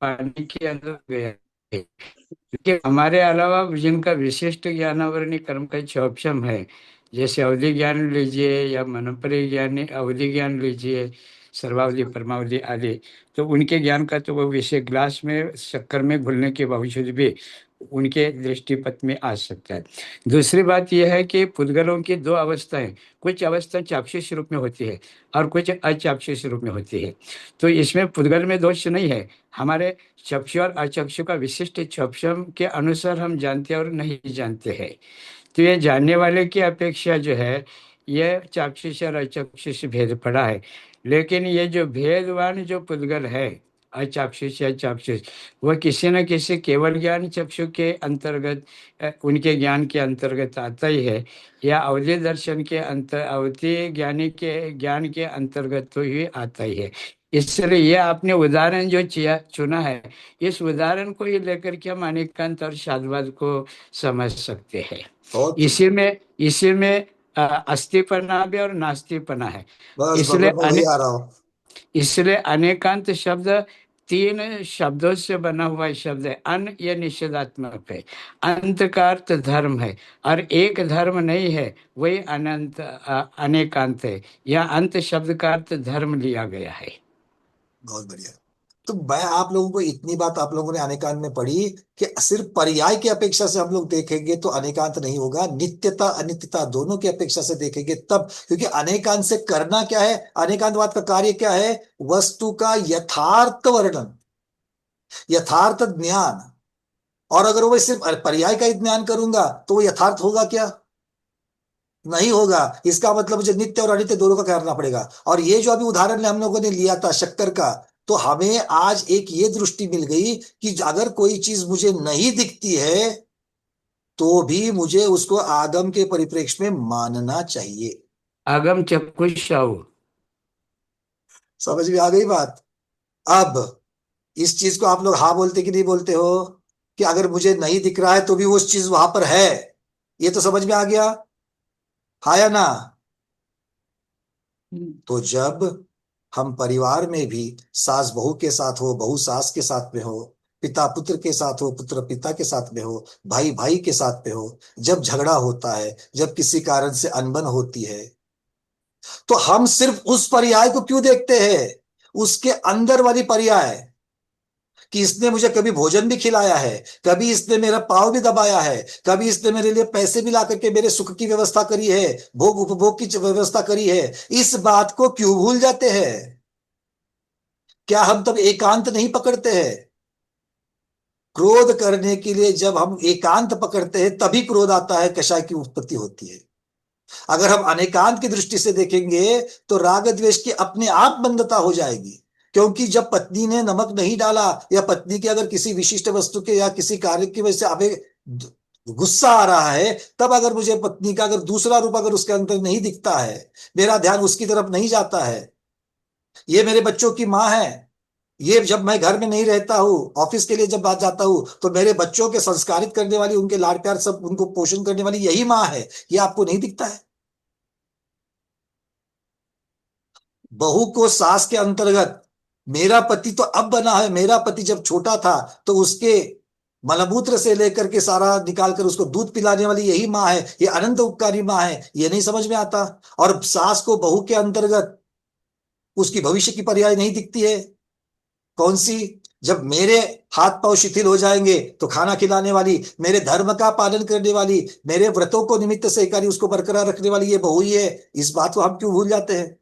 [SPEAKER 3] पानी के अंदर गया है। क्योंकि हमारे अलावा जिनका विशिष्ट ज्ञानावरणीय कर्म का क्षोभम है, जैसे अवधि ज्ञान लीजिए या मनोपरि ज्ञान अवधि ज्ञान लीजिए, सर्वावधि परमावधि आदि, तो उनके ज्ञान का तो वो विषय ग्लास में शक्कर में घुलने के बावजूद भी उनके दृष्टिपथ में आ सकता है। दूसरी बात यह है कि पुद्गलों की दो अवस्थाएं, कुछ अवस्था चाक्षुष रूप में होती है और कुछ अचाक्षुष रूप में होती है। तो इसमें पुद्गल में दोष नहीं है, हमारे चक्षु और अचक्षु का विशिष्ट चक्षुओं के अनुसार हम जानते और नहीं जानते हैं। तो ये जानने वाले की अपेक्षा जो है, ये चाक्षुष और अचाक्षुष भेद पड़ा है। लेकिन ये जो भेदवान जो पुद्गल है, अचाक्षुष या चाक्षुष, वह किसी न किसी केवल ज्ञान चक्षु के अंतर्गत, उनके ज्ञान के अंतर्गत आता ही है, या अवधि दर्शन के अवधि ज्ञानी के ज्ञान के अंतर्गत तो ही आता ही है। इसलिए ये आपने उदाहरण जो चुना है, इस उदाहरण को ही लेकर के हम अनेकांत और शादवाद को समझ सकते हैं।
[SPEAKER 1] बहुत
[SPEAKER 3] इसी में अस्थिपना भी और नास्तिपना है।
[SPEAKER 1] बस
[SPEAKER 3] इसलिए
[SPEAKER 1] भगवान मैं वही आ रहा हूँ।
[SPEAKER 3] इसलिए अनेकांत शब्द तीन शब्दों से बना हुआ शब्द है। अन ये निषेधात्मक है, अंत का अर्थ धर्म है, और एक धर्म नहीं है, वही अनंत अनेकांत है। यह अंत शब्द का अर्थ धर्म लिया गया है।
[SPEAKER 1] बहुत बढ़िया। तो मैं आप लोगों को इतनी बात आप लोगों ने अनेकांत में पढ़ी कि सिर्फ पर्याय की अपेक्षा से हम लोग देखेंगे तो अनेकांत नहीं होगा, नित्यता अनित्यता दोनों की अपेक्षा से देखेंगे तब। क्योंकि अनेकांत से करना क्या है, अनेकांतवाद का कार्य क्या है, वस्तु का यथार्थ वर्णन, यथार्थ ज्ञान। और अगर वो सिर्फ पर्याय का ही ज्ञान करूंगा तो वो यथार्थ होगा क्या, नहीं होगा। इसका मतलब मुझे नित्य और अनित्य दोनों का करना पड़ेगा। और ये जो अभी उदाहरण हम लोगों ने लिया था शक्कर का, तो हमें आज एक ये दृष्टि मिल गई कि अगर कोई चीज मुझे नहीं दिखती है तो भी मुझे उसको आगम के परिप्रेक्ष्य में मानना चाहिए।
[SPEAKER 3] आगम चक्षुषाऊ,
[SPEAKER 1] समझ में आ गई बात। अब इस चीज को आप लोग हाँ बोलते कि नहीं बोलते हो, कि अगर मुझे नहीं दिख रहा है तो भी वो चीज वहां पर है, ये तो समझ में आ गया, हाँ या ना। तो जब हम परिवार में भी सास बहू के साथ हो, बहू सास के साथ में हो, पिता पुत्र के साथ हो, पुत्र पिता के साथ में हो, भाई भाई के साथ में हो, जब झगड़ा होता है, जब किसी कारण से अनबन होती है, तो हम सिर्फ उस पर्याय को क्यों देखते हैं, उसके अंदर वाली पर्याय, कि इसने मुझे कभी भोजन भी खिलाया है, कभी इसने मेरा पाँव भी दबाया है, कभी इसने मेरे लिए पैसे भी ला करके मेरे सुख की व्यवस्था करी है, भोग उपभोग की व्यवस्था करी है, इस बात को क्यों भूल जाते हैं। क्या हम तब एकांत नहीं पकड़ते हैं। क्रोध करने के लिए जब हम एकांत पकड़ते हैं तभी क्रोध आता है, कषाय की उत्पत्ति होती है। अगर हम अनेकांत की दृष्टि से देखेंगे तो राग द्वेष की अपने आप बंधता हो जाएगी। क्योंकि जब पत्नी ने नमक नहीं डाला, या पत्नी के अगर किसी विशिष्ट वस्तु के या किसी कार्य की वजह से हमें गुस्सा आ रहा है, तब अगर मुझे पत्नी का अगर दूसरा रूप अगर उसके अंदर नहीं दिखता है, मेरा ध्यान उसकी तरफ नहीं जाता है, ये मेरे बच्चों की माँ है, ये जब मैं घर में नहीं रहता हूँ, ऑफिस के लिए जब बात जाता हूँ, तो मेरे बच्चों के संस्कारित करने वाली, उनके लाड प्यार सब उनको पोषण करने वाली यही माँ है, ये आपको नहीं दिखता है। बहू को सास के अंतर्गत, मेरा पति तो अब बना है, मेरा पति जब छोटा था तो उसके मलमूत्र से लेकर के सारा निकाल कर उसको दूध पिलाने वाली यही माँ है, ये अनंत उपकारी माँ है, ये नहीं समझ में आता। और सास को बहू के अंतर्गत उसकी भविष्य की पर्याय नहीं दिखती है। कौन सी, जब मेरे हाथ पांव शिथिल हो जाएंगे तो खाना खिलाने वाली, मेरे धर्म का पालन करने वाली, मेरे व्रतों को निमित्त सहकारी उसको बरकरार रखने वाली ये बहू ही है। इस बात को हम क्यों भूल जाते हैं।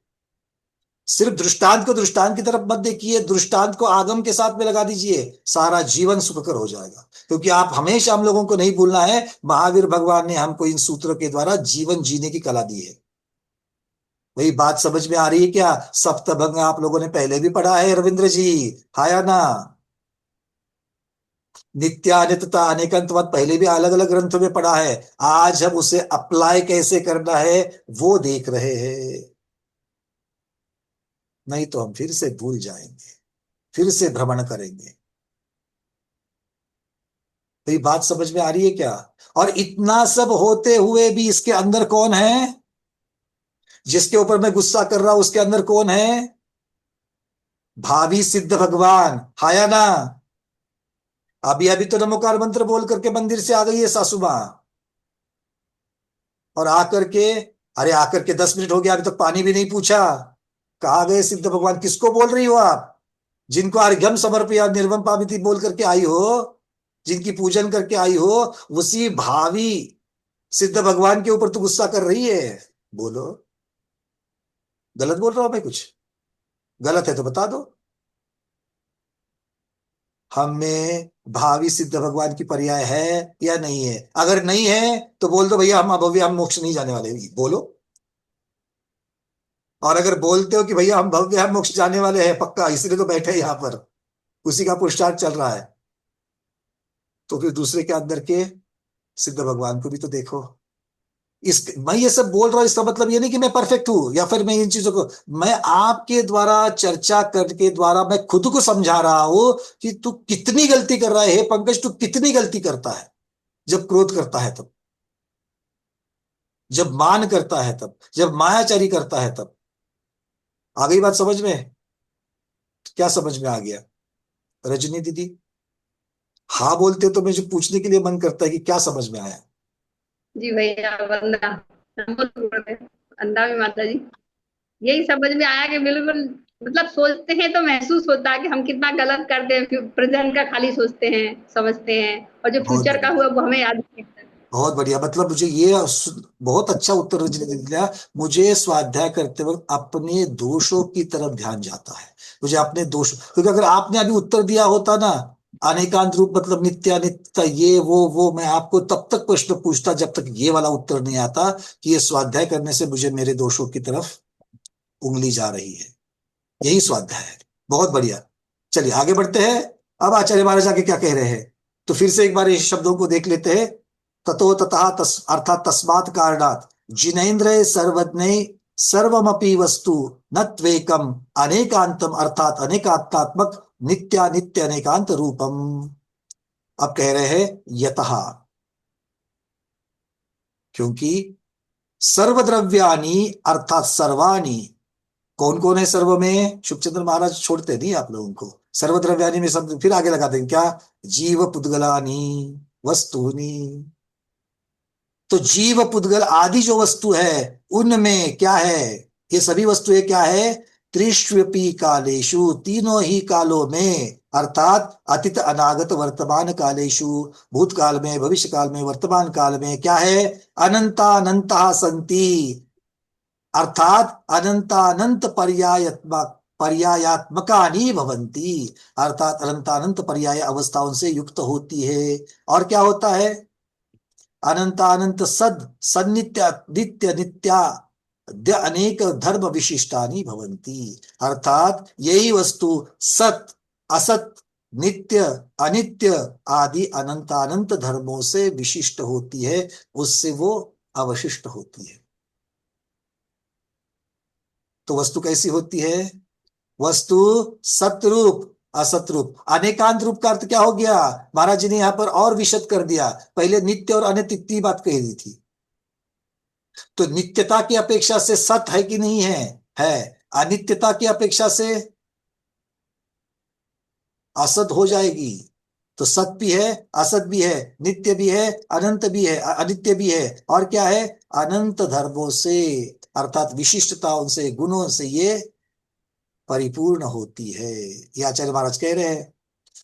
[SPEAKER 1] सिर्फ दृष्टांत को दृष्टांत की तरफ मत देखिए, दृष्टांत को आगम के साथ में लगा दीजिए, सारा जीवन सुखकर हो जाएगा। क्योंकि आप हमेशा हम लोगों को नहीं भूलना है, महावीर भगवान ने हमको इन सूत्रों के द्वारा जीवन जीने की कला दी है। वही बात समझ में आ रही है क्या। सप्तभंग आप लोगों ने पहले भी पढ़ा है रविंद्र जी, हाया ना। नित्यानित्यता अनेकंतवाद पहले भी अलग अलग ग्रंथों में पढ़ा है। आज हम उसे अप्लाई कैसे करना है वो देख रहे हैं, नहीं तो हम फिर से भूल जाएंगे, फिर से भ्रमण करेंगे। तो ये बात समझ में आ रही है क्या। और इतना सब होते हुए भी इसके अंदर कौन है, जिसके ऊपर मैं गुस्सा कर रहा हूं उसके अंदर कौन है, भावी सिद्ध भगवान, हाया ना। अभी अभी तो नमोकार मंत्र बोल करके मंदिर से आ गई है सासू मां, और आकर के, अरे आकर के 10 मिनट हो गया, अभी तक पानी भी नहीं पूछा। कहा गए सिद्ध भगवान, किसको बोल रही हो आप, जिनको अर्घ्यम समर्पया निर्वम पाविति बोल करके आई हो, जिनकी पूजन करके आई हो, उसी भावी सिद्ध भगवान के ऊपर तू गुस्सा कर रही है। बोलो, गलत बोल रहा हूं मैं कुछ? गलत है तो बता दो। हमें भावी सिद्ध भगवान की पर्याय है या नहीं है? अगर नहीं है तो बोल दो भैया हम अभव्य हम मोक्ष नहीं जाने वाले, बोलो। और अगर बोलते हो कि भैया हम भव्य हम मोक्ष जाने वाले हैं पक्का, इसलिए तो बैठे हैं यहाँ पर, उसी का पुरुषार्थ चल रहा है, तो फिर दूसरे के अंदर के सिद्ध भगवान को भी तो देखो। इस मैं ये सब बोल रहा हूं, इसका मतलब ये नहीं कि मैं परफेक्ट हूं या फिर मैं इन चीजों को, मैं आपके द्वारा चर्चा करके द्वारा मैं खुद को समझा रहा हूं कि तू कितनी गलती कर रहा है। हे पंकज, तू कितनी गलती करता है जब क्रोध करता है तब, जब मान करता है तब, जब मायाचारी करता है तब। आ गई बात समझ में? क्या समझ में आ गया रजनी दीदी? हाँ बोलते तो मुझे पूछने के लिए मन करता है कि क्या समझ में आया।
[SPEAKER 5] जी भैया, वंदना। वंदना भी माता जी। यही समझ में आया कि बिल्कुल, मतलब सोचते हैं तो महसूस होता है कि हम कितना गलत करते हैं, प्रेजेंट का खाली सोचते हैं, समझते हैं, और जो
[SPEAKER 1] बहुत
[SPEAKER 5] फ्यूचर का
[SPEAKER 1] बढ़िया,
[SPEAKER 5] हुआ वो हमें याद नहीं रहता।
[SPEAKER 1] बहुत बढ़िया। मतलब मुझे ये बहुत अच्छा उत्तर रजनी ने दिया। मुझे स्वाध्याय करते वक्त अपने दोषों की तरफ ध्यान जाता है। मुझे अपने दोष, क्योंकि अगर आपने अभी उत्तर दिया होता ना अनेकांत रूप मतलब नित्यानित्य ये वो, मैं आपको तब तक प्रश्न पूछता जब तक ये वाला उत्तर नहीं आता कि ये स्वाध्याय करने से मुझे मेरे दोषों की तरफ उंगली जा रही है। यही स्वाध्याय है। बहुत बढ़िया। चलिए आगे बढ़ते हैं। अब आचार्य महाराज आगे क्या कह रहे हैं, तो फिर से एक बार इस शब्दों को देख लेते हैं। ततो ततः अर्थात तस्मात् कारणात् जिनेन्द्रिय सर्वज्ञ सर्वमपि वस्तु न त्वेकम अनेकांतम अर्थात अनेकात्मात्मक नित्यानित्य अनेकांत रूपम। अब कह रहे हैं यतः, क्योंकि सर्वद्रव्यानि अर्थात सर्वाणि, कौन कौन है सर्व में? शुभचंद्र महाराज छोड़ते नहीं आप लोगों को। सर्वद्रव्यानि में शब्द फिर आगे लगा देंगे क्या? जीव पुद्गलानी वस्तुनि। तो जीव पुद्गल आदि जो वस्तु है उनमें क्या है? ये सभी वस्तुएं क्या है? त्रिष्वपि कालेषु, तीनों ही कालों में, अर्थात अतीत अनागत वर्तमान कालेषु, भूतकाल में भविष्य काल में वर्तमान काल में क्या है? अनंतानंता संति, अर्थात अनंतानंत पर्यायात्मकानि भवन्ति, अर्थात अनंतानंत पर्याय अवस्थाओं से युक्त होती है। और क्या होता है? अनंतानंत सद सन्नित्य नित्य नित्या अनेक धर्म विशिष्टानि भवन्ति, अर्थात यही वस्तु सत असत नित्य अनित्य आदि अनंतानंत धर्मों से विशिष्ट होती है, उससे वो अवशिष्ट होती है। तो वस्तु कैसी होती है? वस्तु सतरूप असतरूप। अनेकांत रूप का अर्थ क्या हो गया? महाराज जी ने यहां पर और विशद कर दिया। पहले नित्य और अनित्य इतनी बात कही दी थी, तो नित्यता की अपेक्षा से सत है कि नहीं है? है। अनित्यता की अपेक्षा से असत हो जाएगी। तो सत भी है, असत भी है, नित्य भी है, अनंत भी है, अनित्य भी है, और क्या है? अनंत धर्मों से, अर्थात विशिष्टताओं से, गुणों से ये परिपूर्ण होती है। ये आचार्य महाराज कह रहे हैं।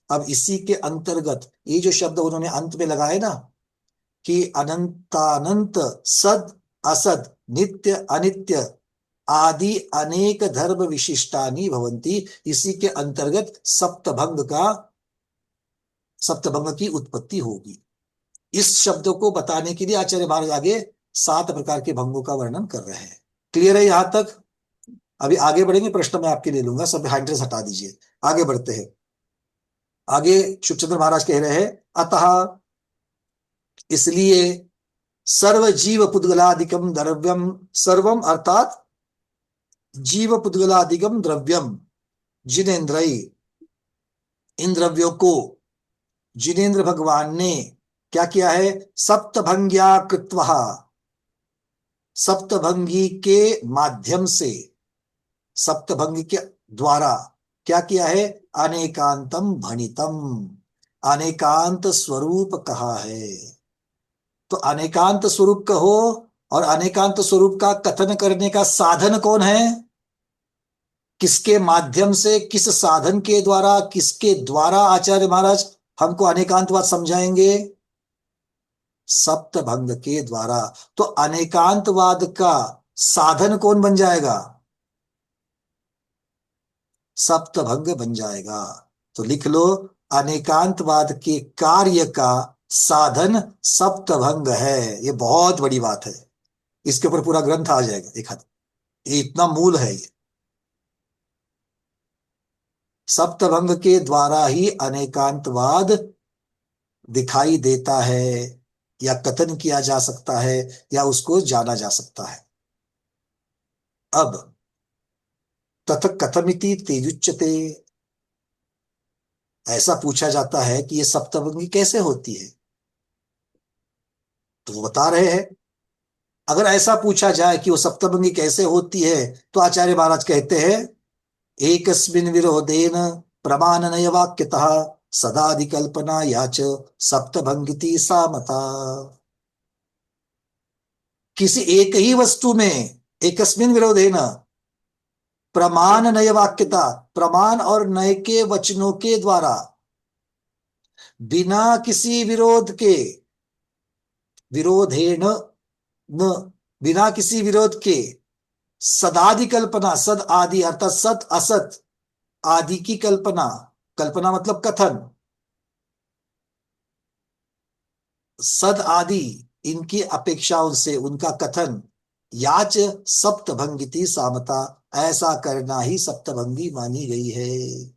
[SPEAKER 1] अब इसी के अंतर्गत ये जो शब्द उन्होंने अंत में लगाए ना कि अनंतानंत सद असद नित्य अनित्य आदि अनेक धर्म विशिष्टानि भवन्ति, इसी के अंतर्गत सप्तभंग की उत्पत्ति होगी। इस शब्द को बताने के लिए आचार्य महाराज आगे 7 प्रकार के भंगों का वर्णन कर रहे हैं। क्लियर है यहां तक? अभी आगे बढ़ेंगे, प्रश्न मैं आपके ले लूंगा, सब हैंड्रेस हटा दीजिए। आगे बढ़ते हैं। आगे शुभचंद्र महाराज कह रहे हैं अतः, इसलिए सर्व जीव पुद्गलादिकम द्रव्यम सर्वम, अर्थात जीव पुद्गलादिकम द्रव्यम जिनेन्द्रय, इन द्रव्यों को जिनेन्द्र भगवान ने क्या किया है? सप्तभंग्या कृत्वा, सप्तभंगी के माध्यम से, सप्तभंगी के द्वारा क्या किया है? अनेकांतम भणितम, अनेकांत स्वरूप कहा है। तो अनेकांत स्वरूप कहो, और अनेकांत स्वरूप का कथन करने का साधन कौन है? किसके माध्यम से, किस साधन के द्वारा, किसके द्वारा आचार्य महाराज हमको अनेकांतवाद समझाएंगे सप्तभंग के द्वारा। तो अनेकांतवाद का साधन कौन बन जाएगा? सप्तभंग बन जाएगा। तो लिख लो, अनेकांतवाद के कार्य का साधन सप्तभंग है। ये बहुत बड़ी बात है, इसके ऊपर पूरा ग्रंथ आ जाएगा एक हाथ, ये इतना मूल है ये। सप्तभंग के द्वारा ही अनेकांतवाद दिखाई देता है, या कथन किया जा सकता है, या उसको जाना जा सकता है। अब तथ कथमिति तेजुच्यते, ऐसा पूछा जाता है कि ये सप्तभंगी कैसे होती है, तो वो बता रहे हैं। अगर ऐसा पूछा जाए कि वो सप्तभंगी कैसे होती है, तो आचार्य महाराज कहते हैं एकस्मिन् विरोधेन प्रमाणनय वाक्यतः सदादिकल्पना याच सप्तभंगिति सामता। किसी एक ही वस्तु में, एकस्मिन् विरोधेन, प्रमाण नय वाक्यता, प्रमाण और नय के वचनों के द्वारा, बिना किसी विरोध के, विरोधेन न, बिना किसी विरोध के, सदादि कल्पना, सद आदि अर्थात सत असत आदि की कल्पना, कल्पना मतलब कथन, सद आदि इनकी अपेक्षाओं से उनका कथन, याच सप्तभंगिति सामता, ऐसा करना ही सप्तभंगी मानी गई है।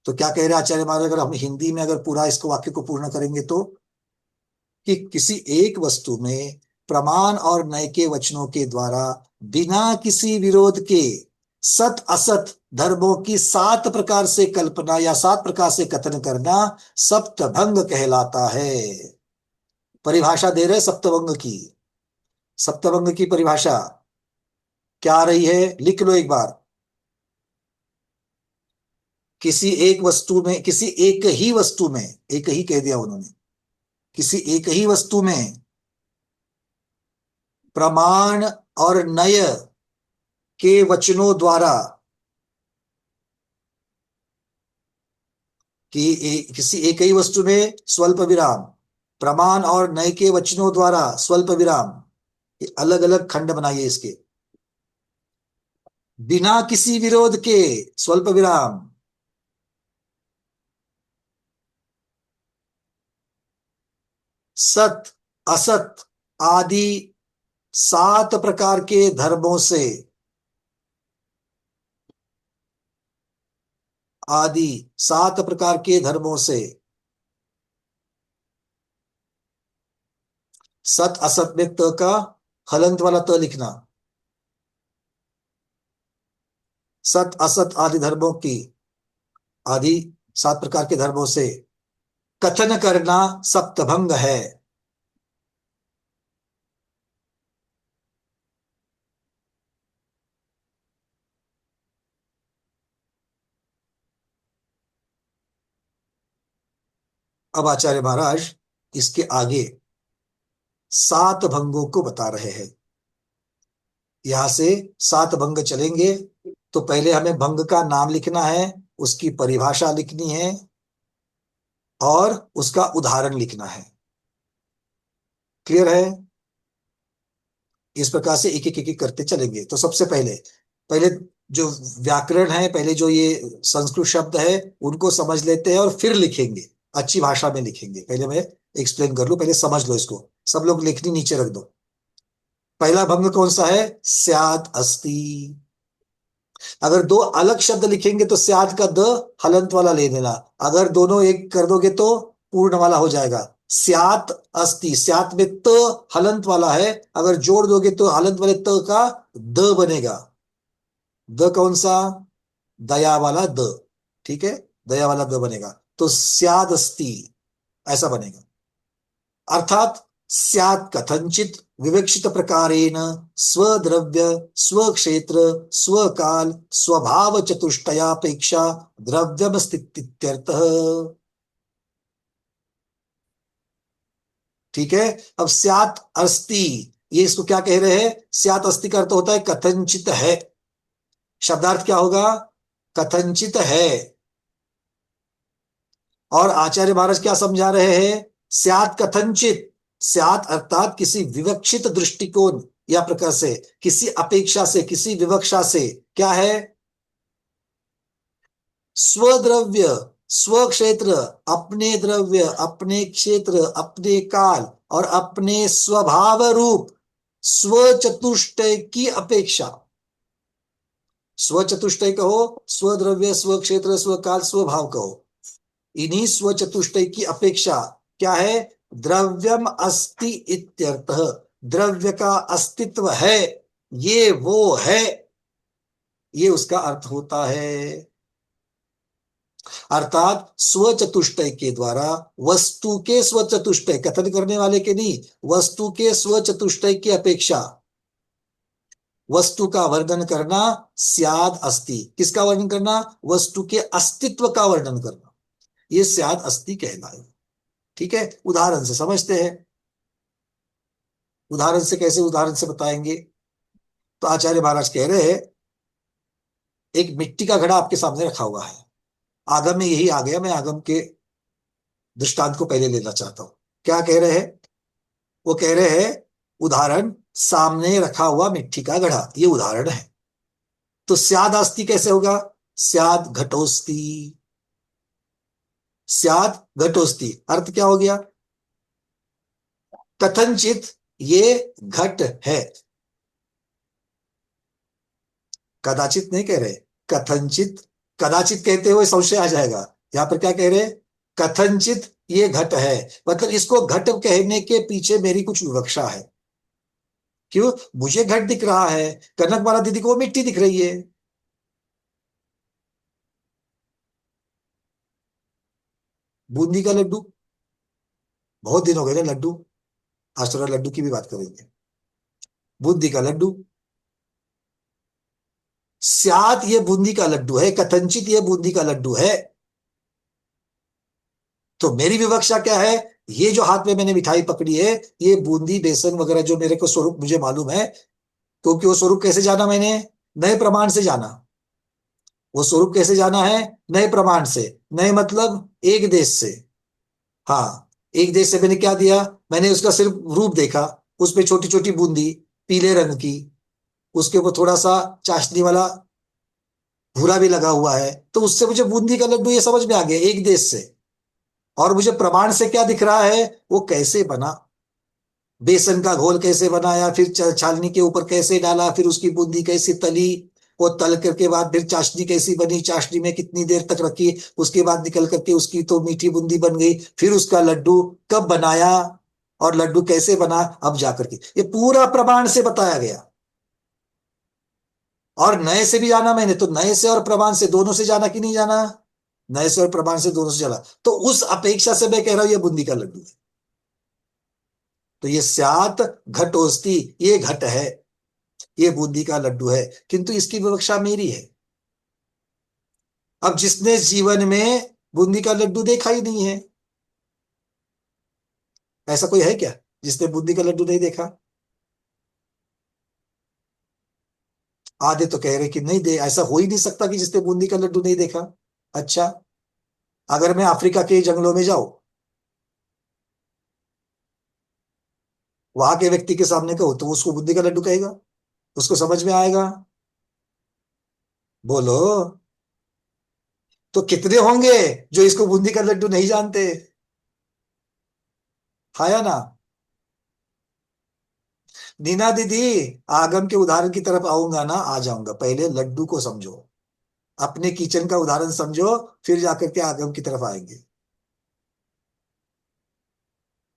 [SPEAKER 1] तो क्या कह रहे आचार्य महाराज, अगर हम हिंदी में अगर पूरा इसको वाक्य को पूर्ण करेंगे तो, कि किसी एक वस्तु में प्रमाण और नय के वचनों के द्वारा बिना किसी विरोध के सत असत धर्मों की 7 प्रकार से कल्पना या 7 प्रकार से कथन करना सप्तभंग कहलाता है। परिभाषा दे रहे सप्तभंग की। सप्तभंग की परिभाषा क्या रही है, लिख लो एक बार। किसी एक वस्तु में, किसी एक ही वस्तु में, एक ही कह दिया उन्होंने, किसी एक ही वस्तु में प्रमाण और नय के वचनों द्वारा, कि किसी एक ही वस्तु में स्वल्प विराम, प्रमाण और नय के वचनों द्वारा स्वल्प विराम, ये अलग अलग खंड बनाइए इसके, बिना किसी विरोध के स्वल्प विराम, सत असत आदि 7 प्रकार के धर्मों से, आदि 7 प्रकार के धर्मों से, सत असत में त का हलंत वाला त लिखना, सत असत आदि धर्मों की, आदि 7 प्रकार के धर्मों से कथन करना सप्तभंग है। अब आचार्य महाराज इसके आगे 7 भंगों को बता रहे हैं। यहां से 7 भंग चलेंगे, तो पहले हमें भंग का नाम लिखना है, उसकी परिभाषा लिखनी है और उसका उदाहरण लिखना है। क्लियर है? इस प्रकार से एक एक करते चलेंगे। तो सबसे पहले पहले जो व्याकरण है, पहले जो ये संस्कृत शब्द है उनको समझ लेते हैं और फिर लिखेंगे, अच्छी भाषा में लिखेंगे। पहले मैं एक्सप्लेन कर लूं, पहले समझ लो इसको। सब लोग लेखनी नीचे रख दो। पहला भंग कौन सा है? स्यात् अस्ति। अगर 2 अलग शब्द लिखेंगे तो स्यात् का द हलंत वाला ले लेना, अगर दोनों एक कर दोगे तो पूर्ण वाला हो जाएगा। स्यात् अस्ति, स्यात् में त हलंत वाला है, अगर जोड़ दोगे तो हलंत वाले त का द बनेगा। द कौन सा? दया वाला द, ठीक है, दया वाला द बनेगा, तो स्यादस्ति ऐसा बनेगा। अर्थात स्यात् कथंचित विवक्षित प्रकारेण स्वद्रव्य स्वक्षेत्र स्वकाल स्वभाव चतुष्टयापेक्षा द्रव्यमस्तीत्यर्थः। ठीक है। अब स्यात् अस्ति, ये इसको क्या कह रहे हैं? स्यात् अस्ति का अर्थ होता है कथंचित है। शब्दार्थ क्या होगा? कथंचित है। और आचार्य महाराज क्या समझा रहे हैं? स्यात् कथंचित, स्यात् अर्थात किसी विवक्षित दृष्टिकोण या प्रकार से, किसी अपेक्षा से, किसी विवक्षा से, क्या है? स्वद्रव्य, स्वक्षेत्र, अपने द्रव्य, अपने क्षेत्र, अपने काल और अपने स्वभाव रूप स्वचतुष्टय की अपेक्षा। स्वचतुष्टय कहो, स्वद्रव्य, स्वक्षेत्र, स्वकाल, स्वभाव कहो। इन्हीं स्वचतुष्टय की अपेक्षा क्या है? द्रव्यम अस्ति इत्यर्थः, द्रव्य का अस्तित्व है, ये वो है, ये उसका अर्थ होता है। अर्थात स्वचतुष्टय के द्वारा वस्तु के स्वचतुष्टय, कथन करने वाले के नहीं, वस्तु के स्वचतुष्टय की अपेक्षा वस्तु का वर्णन करना स्याद अस्ति। किसका वर्णन करना? वस्तु के अस्तित्व का वर्णन करना, ये स्याद अस्ति कहलाए। ठीक है, उदाहरण से समझते हैं। उदाहरण से कैसे? उदाहरण से बताएंगे। तो आचार्य महाराज कह रहे हैं, एक मिट्टी का घड़ा आपके सामने रखा हुआ है। आगम में यही आ गया, मैं आगम के दृष्टांत को पहले लेना चाहता हूं। क्या कह रहे हैं? वो कह रहे हैं उदाहरण, सामने रखा हुआ मिट्टी का घड़ा, ये उदाहरण है। तो स्याद अस्ति कैसे होगा? स्याद घटोस्ति, स्याद घटोस्ति। अर्थ क्या हो गया? कथनचित ये घट है, कदाचित नहीं कह रहे, कथनचित। कदाचित कहते हुए संशय आ जाएगा। यहां पर क्या कह रहे? कथनचित ये घट है, मतलब इसको घट कहने के पीछे मेरी कुछ विवक्षा है। क्यों? मुझे घट दिख रहा है, कनक माला दीदी को मिट्टी दिख रही है। बूंदी का लड्डू, बहुत दिन हो गए ना लड्डू, आज थोड़ा लड्डू की भी बात करेंगे। बूंदी का लड्डू, स्यात ये बूंदी का लड्डू है, कथनचित ये बूंदी का लड्डू है। तो मेरी विवक्षा क्या है? ये जो हाथ में मैंने मिठाई पकड़ी है, ये बूंदी, बेसन वगैरह जो मेरे को स्वरूप मुझे मालूम है, क्योंकि वो स्वरूप कैसे जाना मैंने? नए प्रमाण से जाना। वो स्वरूप कैसे जाना है? नए प्रमाण से। नए मतलब एक देश से। हाँ, एक देश से मैंने क्या दिया? मैंने उसका सिर्फ रूप देखा, उसपे छोटी छोटी बूंदी पीले रंग की, उसके ऊपर थोड़ा सा चाशनी वाला भूरा भी लगा हुआ है, तो उससे मुझे बूंदी का लड्डू ये समझ में आ गया, एक देश से। और मुझे प्रमाण से क्या दिख रहा है? वो कैसे बना, बेसन का घोल कैसे बनाया, फिर छालनी के ऊपर कैसे डाला, फिर उसकी बूंदी कैसे तली, वो तल करके बाद फिर चाशनी कैसी बनी, चाशनी में कितनी देर तक रखी, उसके बाद निकल करके उसकी तो मीठी बूंदी बन गई, फिर उसका लड्डू कब बनाया और लड्डू कैसे बना, अब जाकर के ये पूरा प्रमाण से बताया गया। और नए से भी जाना मैंने, तो नए से और प्रमाण से दोनों से जाना कि नहीं जाना? नए से और प्रमाण से दोनों से जाना। तो उस अपेक्षा से मैं कह रहा हूं ये बूंदी का लड्डू है। तो ये स्यात घटोस्ति, ये घट है, ये बूंदी का लड्डू है, किंतु इसकी विवक्षा मेरी है। अब जिसने जीवन में बूंदी का लड्डू देखा ही नहीं है, ऐसा कोई है क्या जिसने बूंदी का लड्डू नहीं देखा? आधे तो कह रहे कि नहीं दे, ऐसा हो ही नहीं सकता कि जिसने बूंदी का लड्डू नहीं देखा। अच्छा, अगर मैं अफ्रीका के जंगलों में जाऊं, वहां के व्यक्ति के सामने कहूं, तो वो उसको बूंदी का लड्डू कहेगा? उसको समझ में आएगा? बोलो। तो कितने होंगे जो इसको बूंदी का लड्डू नहीं जानते? खाया ना? नीना दीदी, आगम के उदाहरण की तरफ आऊंगा ना, आ जाऊंगा, पहले लड्डू को समझो, अपने किचन का उदाहरण समझो, फिर जाकर के आगम की तरफ आएंगे।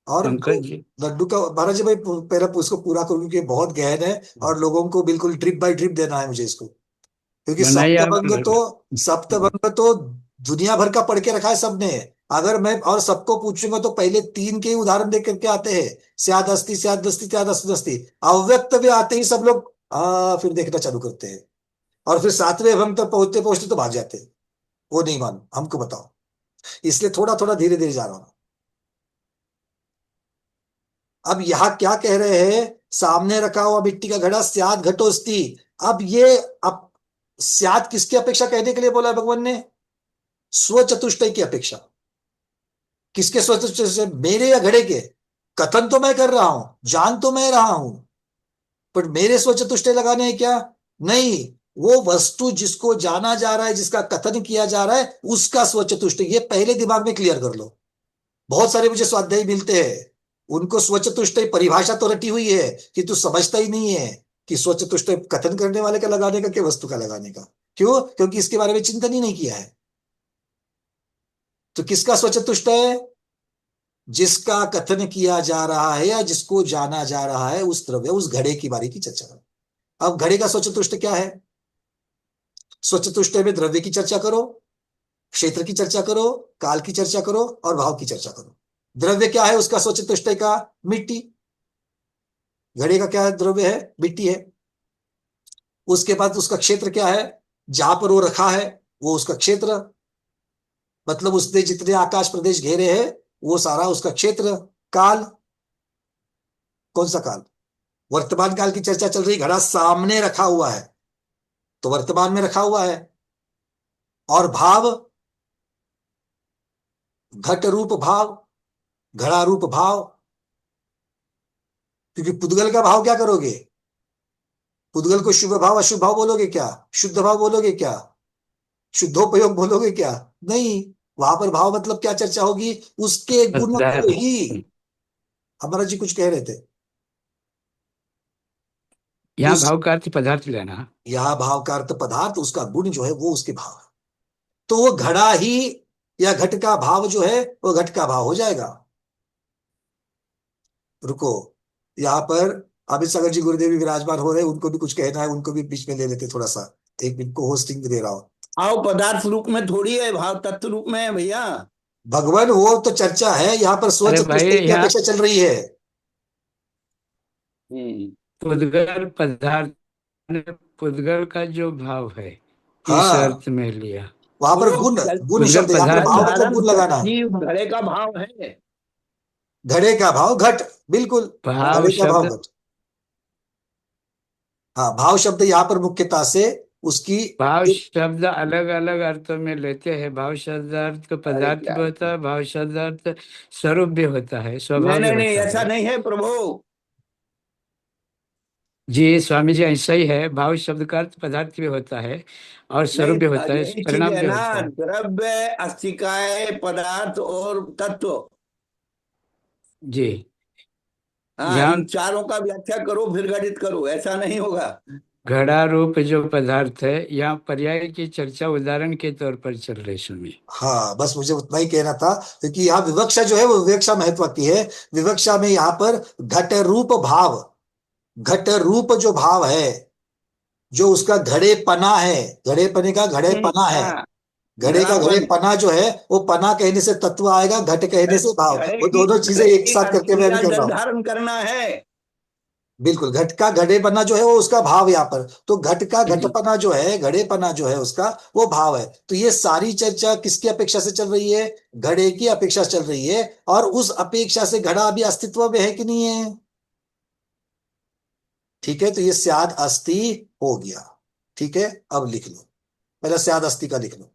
[SPEAKER 1] और
[SPEAKER 3] पंकज जी,
[SPEAKER 1] लड्डू का महाराज जी, भाई पहले उसको पूरा करूं क्योंकि बहुत गहन है, और लोगों को बिल्कुल ड्रिप बाय ड्रिप देना है मुझे इसको, क्योंकि
[SPEAKER 3] बनाइए आप।
[SPEAKER 1] सप्तभंग तो दुनिया भर का पढ़ के रखा है सबने। अगर मैं और सबको पूछूंगा तो पहले तीन के ही उदाहरण देख करके आते हैं, स्याद अस्ति, स्याद दस्ति, त्याद अस्ति दस्ति। अव्यक्त में आते ही सब लोग फिर देखना चालू करते हैं, और फिर सातवें भंग तक पहुंचते पहुंचते तो भाग जाते हैं, वो नहीं मानो, हमको बताओ। इसलिए थोड़ा थोड़ा धीरे धीरे जा रहा हूं। अब यहां क्या कह रहे हैं? सामने रखा हुआ मिट्टी का घड़ा स्याद घटोस्ति। अब ये, अब स्याद किसकी अपेक्षा कहने के लिए बोला है भगवान ने? स्वचतुष्टय की अपेक्षा। किसके स्वचतुष्ट से? मेरे या घड़े के? कथन तो मैं कर रहा हूं, जान तो मैं रहा हूं, पर मेरे स्वचतुष्टय लगाने हैं क्या? नहीं, वो वस्तु जिसको जाना जा रहा है, जिसका कथन किया जा रहा है, उसका स्वचतुष्टय। ये पहले दिमाग में क्लियर कर लो। बहुत सारे मुझे स्वाध्यायी मिलते हैं, उनको स्वचतुष्टय परिभाषा तो रटी हुई है कि तू समझता ही नहीं है कि स्वचतुष्टय कथन करने वाले का लगाने का, कि वस्तु का लगाने का। क्यों? क्योंकि इसके बारे में चिंतन ही नहीं किया है। तो किसका स्वचतुष्टय है? जिसका कथन किया जा रहा है या जिसको जाना जा रहा है, उस द्रव्य, उस घड़े की बारी की चर्चा करो। अब घड़े का स्वचतुष्ट क्या है? स्वचतुष्टय में द्रव्य की चर्चा करो, क्षेत्र की चर्चा करो, काल की चर्चा करो और भाव की चर्चा करो। द्रव्य क्या है उसका स्वचतुष्टय का? मिट्टी। घड़े का क्या द्रव्य है? मिट्टी है। उसके बाद उसका क्षेत्र क्या है? जहां पर वो रखा है वो उसका क्षेत्र, मतलब उसने जितने आकाश प्रदेश घेरे हैं वो सारा उसका क्षेत्र। काल, कौन सा काल? वर्तमान काल की चर्चा चल रही। घड़ा सामने रखा हुआ है तो वर्तमान में रखा हुआ है। और भाव, घट रूप भाव, घड़ा रूप भाव। क्योंकि पुद्गल का भाव क्या करोगे? पुद्गल को शुभ भाव अशुभ भाव बोलोगे क्या? शुद्ध भाव बोलोगे क्या? शुद्धोपयोग बोलोगे क्या? नहीं। वहां पर भाव मतलब क्या चर्चा होगी? उसके गुण को
[SPEAKER 3] पदार्थ।
[SPEAKER 1] ही। हमारा जी कुछ कह रहे थे।
[SPEAKER 3] यहाँ
[SPEAKER 1] उस,
[SPEAKER 3] भाव का अर्थ पदार्थ लेना।
[SPEAKER 1] यह भाव का अर्थ पदार्थ, उसका गुण जो है वो उसके भाव है। तो वो घड़ा ही या घट का भाव जो है वो घट का भाव हो जाएगा। रुको, यहाँ पर अमित सागर जी गुरुदेव भी विराजमान हो रहे हैं, उनको भी कुछ कहना है, उनको भी बीच में ले लेते थोड़ा सा। एक मिनट को होस्टिंग भी दे रहा हूं।
[SPEAKER 6] भाव पदार्थ रूप में थोड़ी है, भाव तत्व रूप में है भैया।
[SPEAKER 1] भगवान, वो तो चर्चा है, यहाँ पर
[SPEAKER 3] अरे भाई
[SPEAKER 1] स्वचतुष्टय की
[SPEAKER 3] यहाँ
[SPEAKER 1] अपेक्षा चल रही है।
[SPEAKER 6] हम्म।
[SPEAKER 3] पुद्गल पदार्थ ने पुद्गल का जो भाव है इस
[SPEAKER 1] हाँ,
[SPEAKER 3] अर्थ में लिया।
[SPEAKER 1] वहां पर
[SPEAKER 6] वो
[SPEAKER 1] गुण, गुण
[SPEAKER 3] पुद्गल
[SPEAKER 1] शब्द, यहाँ पर
[SPEAKER 3] पदार्थ
[SPEAKER 1] भाव मतलब
[SPEAKER 6] साधारण
[SPEAKER 1] गुण लगाना है।
[SPEAKER 6] सजीव घड़े का भाव है।
[SPEAKER 1] घड़े का भाव घट, बिल्कुल।
[SPEAKER 3] भाव
[SPEAKER 1] घड़े का भाव
[SPEAKER 3] शब्द।
[SPEAKER 1] घट। हाँ, भाव शब्द यहाँ पर मुख्यता से उसकी
[SPEAKER 3] भाव
[SPEAKER 1] एक,
[SPEAKER 3] शब्द अलग अलग अर्थों में लेते हैं। भाव शब्द अर्थ तो
[SPEAKER 6] अरे
[SPEAKER 3] पदार्थ
[SPEAKER 6] क्या
[SPEAKER 3] भी होता है, भाव शब्द अर्थ स्वरूप भी होता है,
[SPEAKER 6] नहीं
[SPEAKER 3] स्वभाव भी
[SPEAKER 6] नहीं नहीं,
[SPEAKER 3] होता
[SPEAKER 6] ऐसा
[SPEAKER 3] है।
[SPEAKER 6] नहीं है प्रभु।
[SPEAKER 3] जी स्वामी जी, ऐसा ही है। भाव शब्द का अर्थ पदार्थ भी होता है और
[SPEAKER 6] नहीं,
[SPEAKER 3] स्वरूप भी होता है,
[SPEAKER 6] यही चीज
[SPEAKER 3] परिणाम
[SPEAKER 6] है
[SPEAKER 3] भी
[SPEAKER 6] ना।
[SPEAKER 3] होता है।
[SPEAKER 6] द्रव्य, अस्थिकाय, पदार्थ और तत्व।
[SPEAKER 3] जी।
[SPEAKER 6] हाँ,
[SPEAKER 3] यहाँ
[SPEAKER 6] इन चारों का व्याख्या करो फिर गणित करो, ऐसा नहीं होगा।
[SPEAKER 3] घड़ा रूप जो पदार्थ है, यहाँ पर्याय की चर्चा उदाहरण के तौर पर चल रही स्वामी।
[SPEAKER 1] हाँ बस मुझे उतना ही कहना था, क्योंकि यहाँ विवक्षा जो है वो विवक्षा महत्व की है। विवक्षा में यहाँ पर घट रूप भाव, घट रूप जो भाव है, जो उसका घड़े पना है, घड़े पने का घड़े पना है।
[SPEAKER 6] हाँ,
[SPEAKER 1] घड़े का घड़े
[SPEAKER 6] घड़ापन।
[SPEAKER 1] पना जो है वो पना कहने से तत्व आएगा, घट कहने से भाव। वो दोनों चीजें
[SPEAKER 6] घड़े
[SPEAKER 1] एक
[SPEAKER 6] की
[SPEAKER 1] साथ करके मैं अभी
[SPEAKER 6] क्रिया
[SPEAKER 1] कर रहा
[SPEAKER 6] जल
[SPEAKER 1] हूँ।
[SPEAKER 6] धारण करना है।
[SPEAKER 1] बिल्कुल, घट का घड़ेपना जो है वो उसका भाव यहाँ पर। तो घट का घटपना जो है, घड़ेपना जो है उसका, वो भाव है। तो ये सारी चर्चा किसकी अपेक्षा से चल रही है? घड़े की अपेक्षा से चल रही है। और उस अपेक्षा से घड़ा अभी अस्तित्व में है कि नहीं है? ठीक है, तो ये स्याद अस्थि हो गया। ठीक है, अब लिख लो, पहले स्याद अस्थि का लिख लो।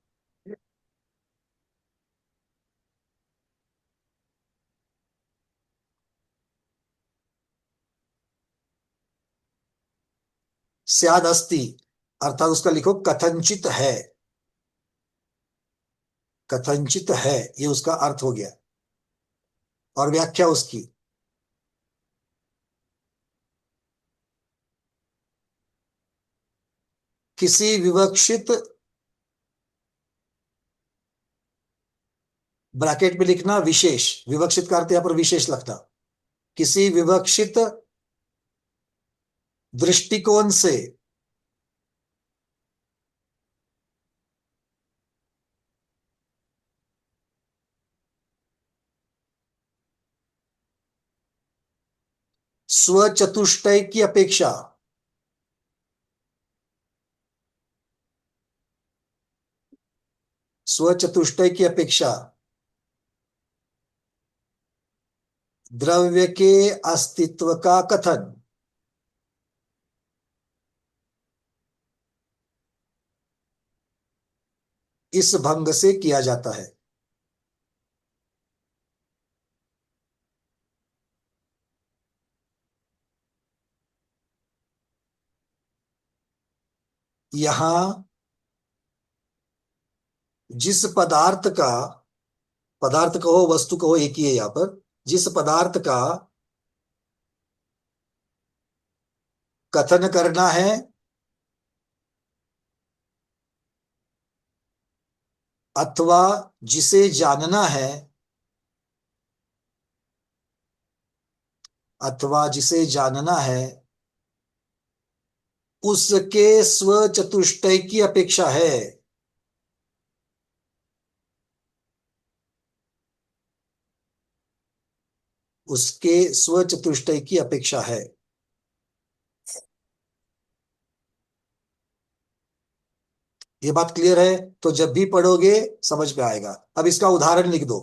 [SPEAKER 1] स्याद अस्थि अर्थात उसका लिखो कथनचित है। कथनचित है, ये उसका अर्थ हो गया। और व्याख्या उसकी, किसी विवक्षित, ब्रैकेट में लिखना विशेष, विवक्षित का अर्थ यहां पर विशेष लगता। किसी विवक्षित दृष्टिकोण से स्वचतुष्टय की अपेक्षा, स्वचतुष्टय की अपेक्षा द्रव्य के अस्तित्व का कथन इस भंग से किया जाता है। यहां जिस पदार्थ कहो वस्तु कहो एक ही है यहां पर, जिस पदार्थ का कथन करना है अथवा जिसे जानना है, अथवा जिसे जानना है, उसके स्वचतुष्टय की अपेक्षा है। उसके स्वचतुष्टय की अपेक्षा है। ये बात क्लियर है? तो जब भी पढ़ोगे समझ में आएगा। अब इसका उदाहरण लिख दो।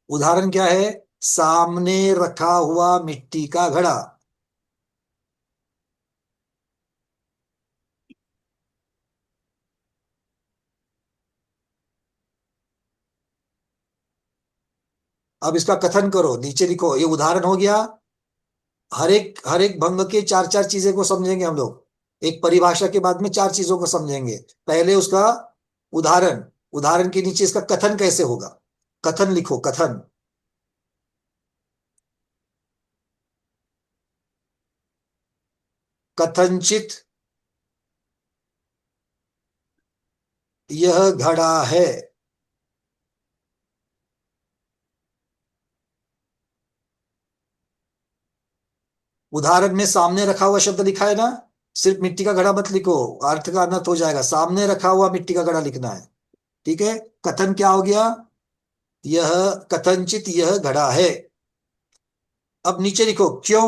[SPEAKER 1] उदाहरण क्या है? सामने रखा हुआ मिट्टी का घड़ा। अब इसका कथन करो, नीचे लिखो। ये उदाहरण हो गया। हर एक भंग के चार चार चीजें को समझेंगे हम लोग। एक परिभाषा के बाद में चार चीजों को समझेंगे। पहले उसका उदाहरण, उदाहरण के नीचे इसका कथन कैसे होगा। कथन लिखो, कथन। कथनचित यह घड़ा है। उदाहरण में सामने रखा हुआ शब्द लिखा है ना, सिर्फ मिट्टी का घड़ा मत लिखो, अर्थ का अनर्थ हो जाएगा। सामने रखा हुआ मिट्टी का घड़ा लिखना है। ठीक है? कथन क्या हो गया? यह कथनचित यह घड़ा है। अब नीचे लिखो क्यों।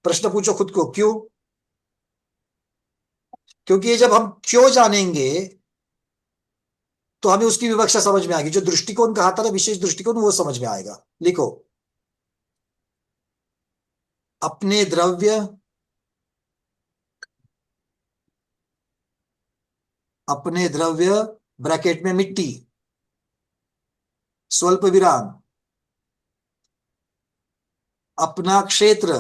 [SPEAKER 1] प्रश्न पूछो खुद को, क्यों? क्योंकि ये जब हम क्यों जानेंगे तो हमें उसकी विवक्षा समझ में आएगी। जो दृष्टिकोण कहा था ना, विशेष दृष्टिकोण, वो समझ में आएगा। लिखो, अपने द्रव्य, अपने द्रव्य ब्रैकेट में मिट्टी, स्वल्प विराम, अपना क्षेत्र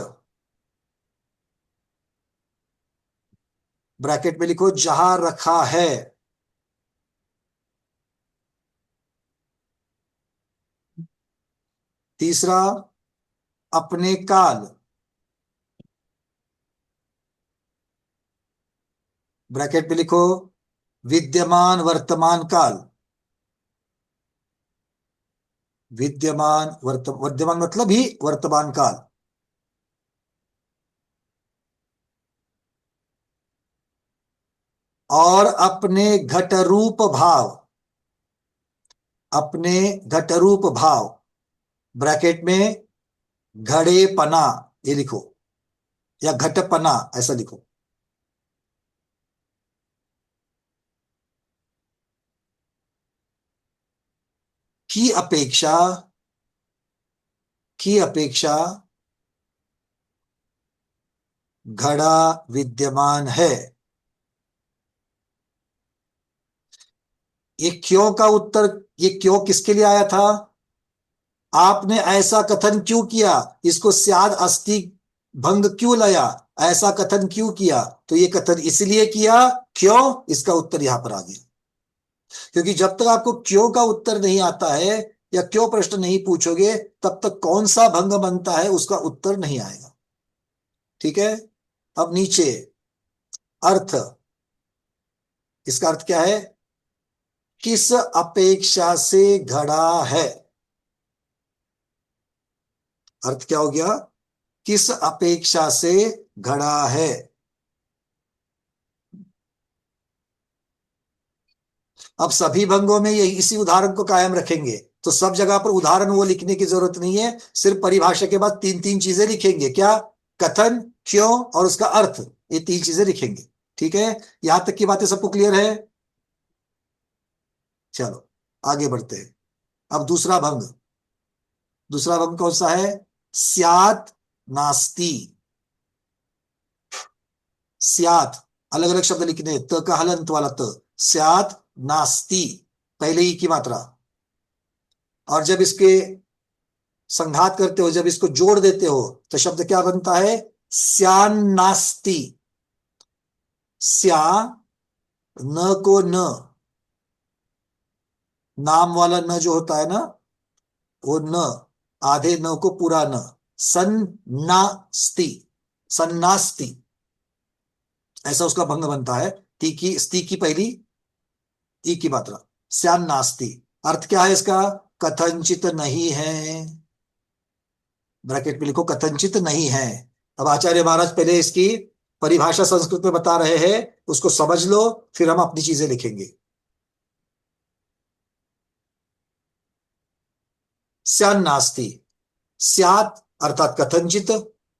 [SPEAKER 1] ब्रैकेट में लिखो जहां रखा है। तीसरा, अपने काल ब्रैकेट में लिखो विद्यमान वर्तमान काल। वर्तमान मतलब ही वर्तमान काल। और अपने घटरूप भाव, अपने घटरूप भाव ब्रैकेट में घड़ेपना, ये लिखो, या घटपना ऐसा लिखो। की अपेक्षा, की अपेक्षा घड़ा विद्यमान है। ये क्यों का उत्तर, ये क्यों किसके लिए आया था? आपने ऐसा कथन क्यों किया, इसको स्याद अस्ति भंग क्यों लाया, ऐसा कथन क्यों किया? तो ये कथन इसलिए किया, क्यों, इसका उत्तर यहां पर आ गया। क्योंकि जब तक आपको क्यों का उत्तर नहीं आता है या क्यों प्रश्न नहीं पूछोगे, तब तक कौन सा भंग बनता है उसका उत्तर नहीं आएगा। ठीक है? अब नीचे अर्थ, इसका अर्थ क्या है? किस अपेक्षा से घड़ा है। अर्थ क्या हो गया? किस अपेक्षा से घड़ा है। अब सभी भंगों में ये इसी उदाहरण को कायम रखेंगे, तो सब जगह पर उदाहरण वो लिखने की जरूरत नहीं है। सिर्फ परिभाषा के बाद तीन तीन चीजें लिखेंगे। क्या? कथन, क्यों और उसका अर्थ। ये तीन चीजें लिखेंगे। ठीक है? यहां तक की बातें सबको क्लियर है? चलो आगे बढ़ते हैं। अब दूसरा भंग, दूसरा भंग कौन सा है? स्यात् नास्ति। स्यात्, अलग अलग शब्द लिखने हैं, त का हलंत वाला त। स्यात् नास्ति, पहले ही की मात्रा। और जब इसके संघात करते हो, जब इसको जोड़ देते हो तो शब्द क्या बनता है? स्यान्नास्ति। स्या, न को न, नाम वाला न जो होता है ना, वो न, आधे न को पूरा न, सन्नास्ति, सन्नास्ति, ऐसा उसका भंग बनता है। ती की, स्ती की पहली, ई की मात्रा, स्यान्नास्ति। अर्थ क्या है इसका? कथनचित नहीं है। ब्रैकेट में लिखो कथनचित नहीं है। अब आचार्य महाराज पहले इसकी परिभाषा संस्कृत में बता रहे हैं, उसको समझ लो, फिर हम अपनी चीजें लिखेंगे। स्यान्नास्ति, स्यात् अर्थात कथनचित,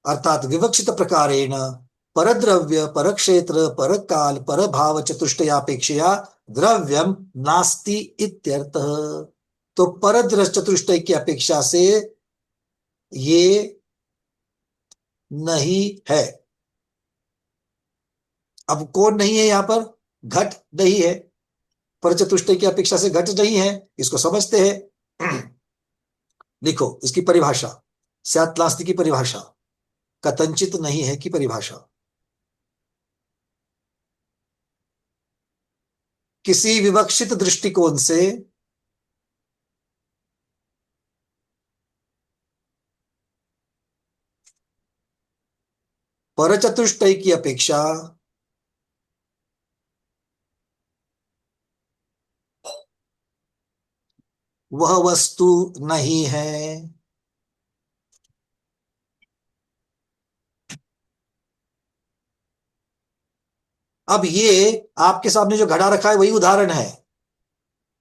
[SPEAKER 1] अर्थात विवक्षित प्रकारेण परद्रव्य परक्षेत्र परकाल परभाव चतुष्टयापेक्षया द्रव्यम नास्ति इत्यर्थः। तो परद्र चतुष्टय की अपेक्षा से ये नहीं है। अब कौन नहीं है यहां पर? घट नहीं है, पर चतुष्टय की अपेक्षा से घट नहीं है, इसको समझते हैं। लिखो इसकी परिभाषा, स्यात्नास्ति की परिभाषा, कथनचित नहीं है की परिभाषा। किसी विवक्षित दृष्टिकोण से परचतुष्टय की अपेक्षा वह वस्तु नहीं है। अब ये आपके सामने जो घड़ा रखा है वही उदाहरण है।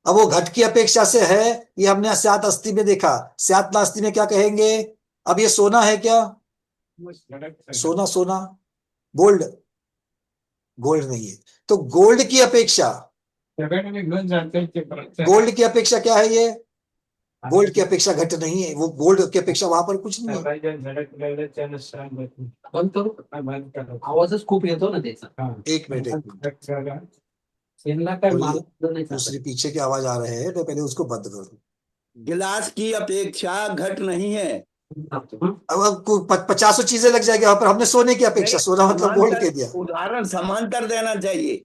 [SPEAKER 1] अब वो घट की अपेक्षा से है, ये हमने स्यात अस्थि में देखा, स्यात नास्ति में क्या कहेंगे? अब ये सोना है क्या? सोना, सोना, गोल्ड, गोल्ड नहीं है। तो गोल्ड की अपेक्षा, गोल्ड की अपेक्षा क्या है ये? गोल्ड की अपेक्षा घट नहीं है, वो गोल्ड की अपेक्षा वहां पर कुछ नहीं है।
[SPEAKER 7] आवाजच खूप येतो ना त्याचा.
[SPEAKER 1] एक मिनट, एक मिनट, दूसरी पीछे की आवाज आ रहे हैं, मैं पहले उसको बंद कर दूं।
[SPEAKER 6] गिलास की अपेक्षा घट नहीं है।
[SPEAKER 1] अब 50 चीजें लग जाएगी वहां पर। हमने सोने की अपेक्षा, सोना मतलब गोल्ड कह दिया।
[SPEAKER 6] उदाहरण समांतर देना चाहिए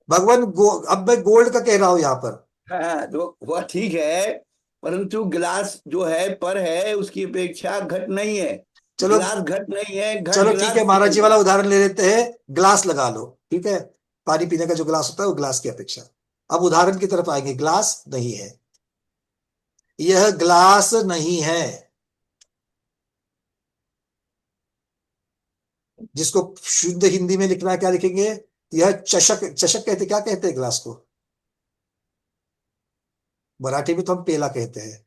[SPEAKER 1] भगवान अब मैं गोल्ड का कह रहा हूं यहां पर।
[SPEAKER 6] हाँ, तो वह ठीक है, परंतु गिलास जो है पर है, उसकी अपेक्षा घट नहीं है।
[SPEAKER 1] चलो,
[SPEAKER 6] गिलास घट नहीं है, घट
[SPEAKER 1] चलो
[SPEAKER 6] गिलास
[SPEAKER 1] ठीक है, महाराज जी वाला उदाहरण ले लेते हैं। ग्लास लगा लो, ठीक है, पानी पीने का जो ग्लास होता है वो ग्लास की अपेक्षा। अब उदाहरण की तरफ आएंगे। ग्लास नहीं है, यह ग्लास नहीं है, जिसको शुद्ध हिंदी में लिखना है क्या लिखेंगे? यह चषक, चषक कहते, क्या कहते हैं ग्लास को? मराठी में तो हम पेला कहते हैं,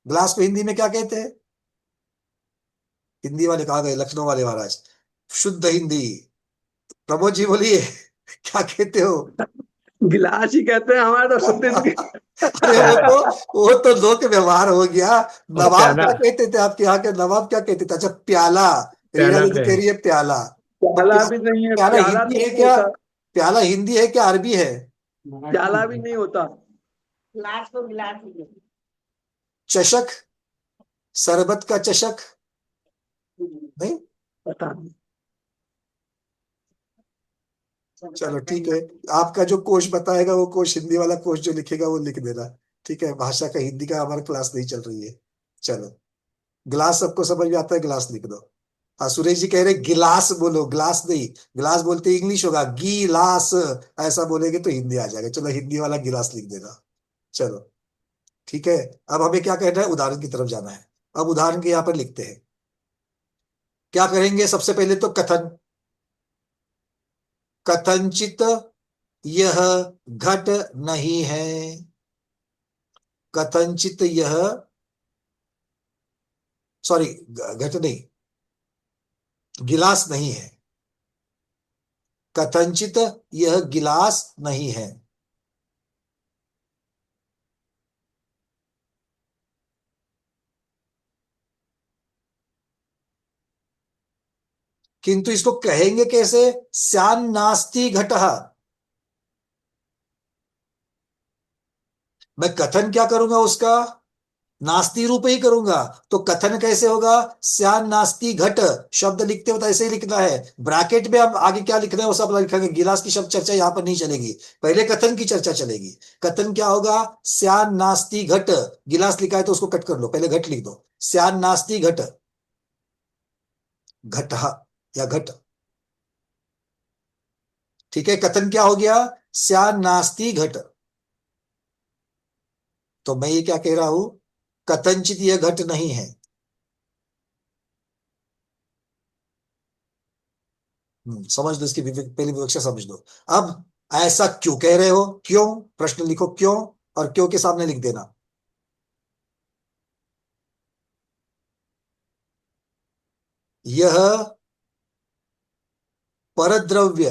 [SPEAKER 1] ग्लास को हिंदी में क्या कहते हैं? हिंदी वाले कहा गए, लखनऊ वाले महाराज, शुद्ध हिंदी। प्रमोद जी बोलिए, क्या कहते हो?
[SPEAKER 7] गिलास ही कहते हैं हमारे तो शुद्ध हिंदी.
[SPEAKER 1] अरे वो तो लोक व्यवहार हो गया। नवाब क्या कहते थे आपके यहाँ के? नवाब क्या कहते थे? अच्छा, प्याला। रीना दीदी कह रही है प्याला। अब
[SPEAKER 7] प्याला भी नहीं है,
[SPEAKER 1] प्याला
[SPEAKER 7] प्याला
[SPEAKER 1] हिंदी
[SPEAKER 7] भी
[SPEAKER 1] है
[SPEAKER 7] नहीं
[SPEAKER 1] क्या?
[SPEAKER 7] होता.
[SPEAKER 1] प्याला हिंदी है क्या अरबी है?
[SPEAKER 7] प्याला भी नहीं होता.
[SPEAKER 2] गिलास को गिलास ही है।
[SPEAKER 1] चषक, शरबत का चषक नहीं?
[SPEAKER 7] पता नहीं.
[SPEAKER 1] चलो ठीक है, आपका जो कोश बताएगा वो कोश, हिंदी वाला कोश जो लिखेगा वो लिख देना, ठीक है। भाषा का हिंदी का हमारा क्लास नहीं चल रही है। चलो, ग्लास सबको समझ में आता है, ग्लास लिख दो। हाँ, सुरेश जी कह रहे गिलास बोलो, ग्लास नहीं। ग्लास बोलते इंग्लिश होगा, गिलास, ऐसा बोलेंगे तो हिंदी आ जाएगा। चलो, हिंदी वाला गिलास लिख देना। चलो ठीक है, अब हमें क्या कहना है? उदाहरण की तरफ जाना है। अब उदाहरण के यहाँ पर लिखते हैं, क्या करेंगे? सबसे पहले तो कथन, कथनचित यह घट नहीं है, कथनचित यह, सॉरी, घट नहीं, गिलास नहीं है, कथनचित यह गिलास नहीं है। किंतु इसको कहेंगे कैसे? स्यान नास्ति घटः। मैं कथन क्या करूंगा उसका? नास्ति रूप ही करूंगा तो कथन कैसे होगा? स्यान नास्ति घट, शब्द लिखते हो तो ऐसे ही लिखना है। ब्रैकेट में अब आगे क्या लिखना है वो सब लिखेंगे। गिलास की शब्द चर्चा यहाँ पर नहीं चलेगी, पहले कथन की चर्चा चलेगी। कथन क्या होगा? स्यान नास्ति घट, गिलास लिखा है तो उसको कट कर लो, पहले घट लिख दो। स्यान नास्ति घट, घट या घट, ठीक है। कथन क्या हो गया? स्यान नास्ति घट। तो मैं ये क्या कह रहा हूं? कथनचित यह घट नहीं है। समझ लो इसकी पहली विवक्षा समझ लो। अब ऐसा क्यों कह रहे हो? क्यों, प्रश्न लिखो क्यों, और क्यों के सामने लिख देना। यह परद्रव्य,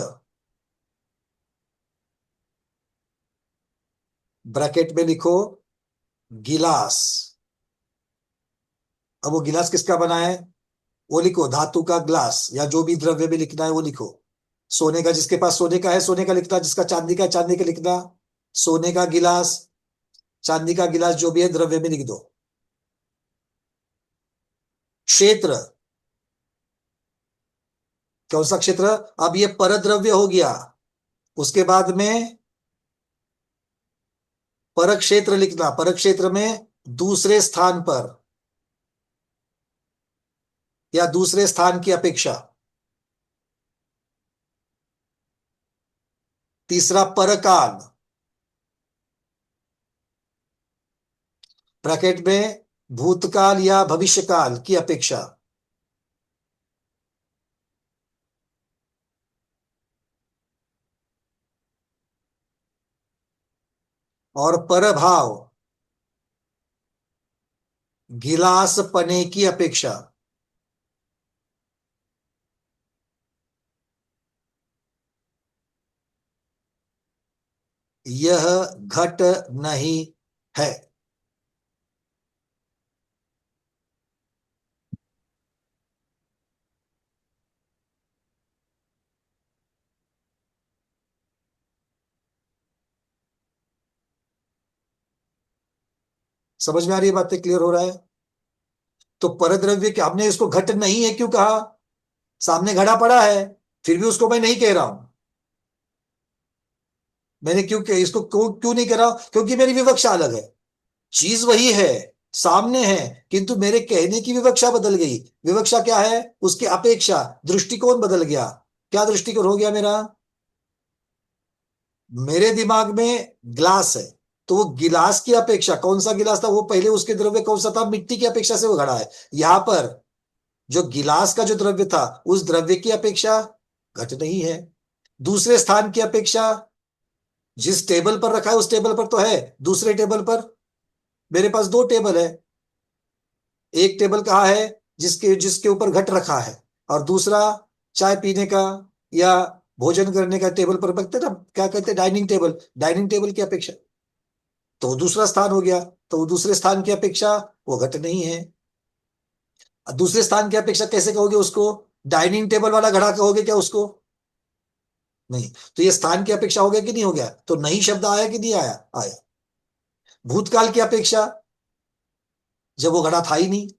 [SPEAKER 1] ब्रैकेट में लिखो गिलास। अब वो गिलास किसका बना है वो लिखो, धातु का ग्लास, या जो भी द्रव्य में लिखना है वो लिखो। सोने का, जिसके पास सोने का है सोने का लिखना, जिसका चांदी का है चांदी का लिखना। सोने का गिलास, चांदी का गिलास, जो भी है द्रव्य में लिख दो। क्षेत्र, कौन सा क्षेत्र? अब ये परद्रव्य हो गया, उसके बाद में पर क्षेत्र लिखना। पर क्षेत्र में दूसरे स्थान पर या दूसरे स्थान की अपेक्षा। तीसरा परकाल, ब्रैकेट में भूतकाल या भविष्यकाल की अपेक्षा। और परभाव, गिलास पने की अपेक्षा। यह घट नहीं है। समझ में आ रही है बातें? क्लियर हो रहा है? तो परद्रव्य के हमने इसको घट नहीं है क्यों कहा? सामने घड़ा पड़ा है, फिर भी उसको मैं नहीं कह रहा हूं। मैंने क्यों कह, इसको क्यों क्यों नहीं कह रहा? क्योंकि मेरी विवक्षा अलग है। चीज वही है, सामने है, किंतु मेरे कहने की विवक्षा बदल गई। विवक्षा क्या है? उसकी अपेक्षा, दृष्टिकोण बदल गया। क्या दृष्टिकोण हो गया मेरा? मेरे दिमाग में ग्लास है, तो वो गिलास की अपेक्षा, कौन सा गिलास था वो पहले, उसके द्रव्य कौन सा था? मिट्टी की अपेक्षा से वो घड़ा है। यहां पर जो गिलास का जो द्रव्य था उस द्रव्य की अपेक्षा घट नहीं है। दूसरे स्थान की अपेक्षा, जिस टेबल पर रखा है उस टेबल पर तो है, दूसरे टेबल पर मेरे पास दो टेबल है। एक टेबल कहाँ है? जिसके जिसके ऊपर घट रखा है, और दूसरा चाय पीने का या भोजन करने का टेबल पर रखते ना, क्या कहते हैं, डाइनिंग टेबल। डाइनिंग टेबल की अपेक्षा तो वो दूसरा स्थान हो गया, तो वो दूसरे स्थान की अपेक्षा वो घट नहीं है। दूसरे स्थान की अपेक्षा कैसे कहोगे उसको? डाइनिंग टेबल वाला घड़ा कहोगे क्या उसको? नहीं। तो ये स्थान की अपेक्षा हो गया कि नहीं हो गया? तो नहीं शब्द आया कि नहीं आया? आया। भूतकाल की अपेक्षा, जब वो घड़ा था ही नहीं।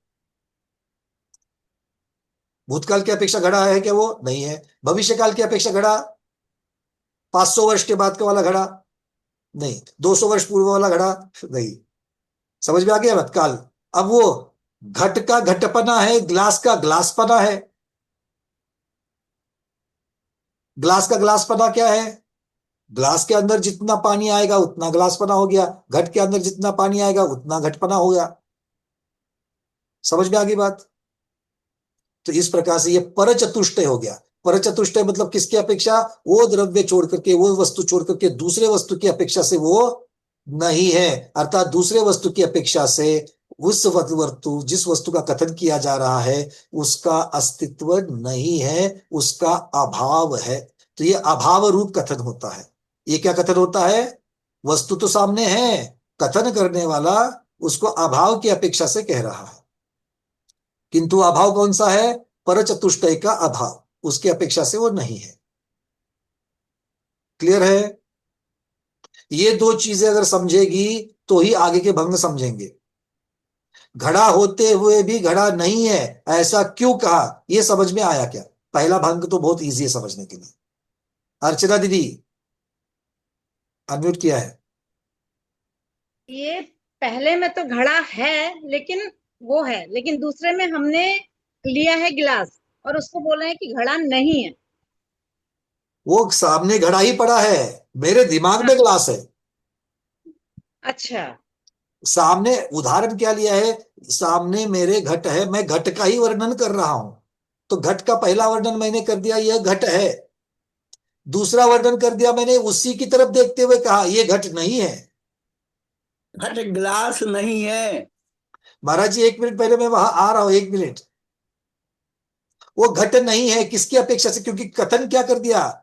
[SPEAKER 1] भूतकाल की अपेक्षा घड़ा है क्या? वो नहीं है। भविष्यकाल की अपेक्षा घड़ा, 500 वर्ष के बाद का वाला घड़ा नहीं, 200 वर्ष पूर्व वाला घड़ा नहीं। समझ में आ गया बात? काल, अब वो घट का घटपना है, ग्लास का ग्लासपना है। ग्लास का ग्लासपना क्या है? ग्लास के अंदर जितना पानी आएगा उतना ग्लासपना हो गया, घट के अंदर जितना पानी आएगा उतना घटपना हो गया। समझ में आ गई बात? तो इस प्रकार से ये परचतुष्टय हो गया। परचतुष्टय मतलब किसकी अपेक्षा? वो द्रव्य छोड़ करके, वो वस्तु छोड़ करके दूसरे वस्तु की अपेक्षा से वो नहीं है। अर्थात दूसरे वस्तु की अपेक्षा से उस वस्तु, जिस वस्तु का कथन किया जा रहा है उसका अस्तित्व नहीं है, उसका अभाव है। तो ये अभाव रूप कथन होता है। ये क्या कथन होता है? वस्तु तो सामने है, कथन करने वाला उसको अभाव की अपेक्षा से कह रहा है, किंतु अभाव कौन सा है? परचतुष्टय का अभाव, उसकी अपेक्षा से वो नहीं है। क्लियर है? ये दो चीजें अगर समझेगी तो ही आगे के भंग समझेंगे। घड़ा होते हुए भी घड़ा नहीं है, ऐसा क्यों कहा? ये समझ में आया क्या? पहला भंग तो बहुत इजी है समझने के लिए। अर्चना दीदी अनम्यूट किया है।
[SPEAKER 8] ये पहले में तो घड़ा है, लेकिन वो है, लेकिन दूसरे में हमने लिया है गिलास और उसको बोल रहे हैं कि घड़ा नहीं है।
[SPEAKER 1] वो सामने घड़ा ही पड़ा है, मेरे दिमाग
[SPEAKER 8] हाँ,
[SPEAKER 1] में ग्लास है।
[SPEAKER 8] अच्छा।
[SPEAKER 1] सामने उदाहरण क्या लिया है? सामने मेरे घट है, मैं घट का ही वर्णन कर रहा हूं। तो घट का पहला वर्णन मैंने कर दिया, यह घट है। दूसरा वर्णन कर दिया मैंने, उसी की तरफ देखते हुए कहा यह घट नहीं है।
[SPEAKER 6] घट ग्लास नहीं है।
[SPEAKER 1] महाराज जी एक मिनट, पहले मैं वहां आ रहा हूं, एक मिनट। वो घट नहीं है किसकी अपेक्षा से? क्योंकि कथन क्या कर दिया?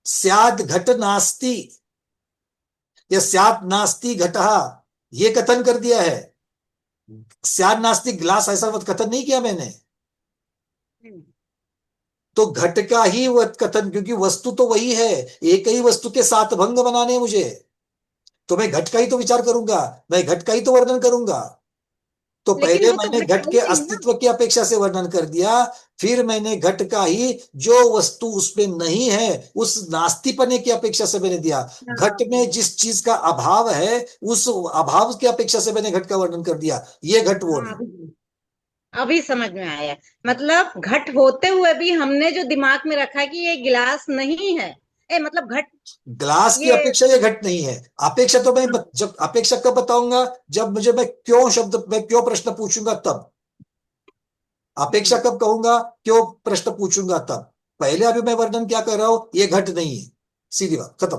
[SPEAKER 1] स्याद घट नास्ति, या स्यात् नास्ति घटः, ये कथन कर दिया है। स्याद नास्ति ग्लास, ऐसा मत कथन नहीं किया मैंने। तो घट का ही वह कथन, क्योंकि वस्तु तो वही है, एक ही वस्तु के सात भंग बनाने हैं मुझे, तो मैं घट का ही तो विचार करूंगा, मैं घट का ही तो वर्णन करूंगा। तो
[SPEAKER 8] लेकिन
[SPEAKER 1] पहले
[SPEAKER 8] वो तो
[SPEAKER 1] मैंने
[SPEAKER 8] घट
[SPEAKER 1] घट
[SPEAKER 8] है
[SPEAKER 1] के
[SPEAKER 8] ही नहीं ना।
[SPEAKER 1] अस्तित्व की अपेक्षा से वर्णन कर दिया, फिर मैंने घट का ही जो वस्तु उसमें नहीं है उस नास्तिपने की अपेक्षा से मैंने दिया। घट
[SPEAKER 8] हाँ,
[SPEAKER 1] में जिस चीज का अभाव है उस अभाव की अपेक्षा से मैंने घट का वर्णन कर दिया, ये घट वो
[SPEAKER 8] हाँ,
[SPEAKER 1] नहीं।
[SPEAKER 8] अभी समझ में आया। मतलब घट होते हुए भी हमने जो दिमाग में रखा कि ये गिलास नहीं है, मतलब घट
[SPEAKER 1] ग्लास की
[SPEAKER 8] ये।
[SPEAKER 1] अपेक्षा ये घट नहीं है। अपेक्षा तो जब अपेक्षा कब बताऊंगा? जब मुझे मैं क्यों प्रश्न पूछूंगा तब। अपेक्षा
[SPEAKER 8] हम्म,
[SPEAKER 1] कब कहूंगा? क्यों प्रश्न पूछूंगा तब। पहले अभी मैं वर्णन क्या कर रहा हूं? ये घट नहीं है, सीधी बात खत्म।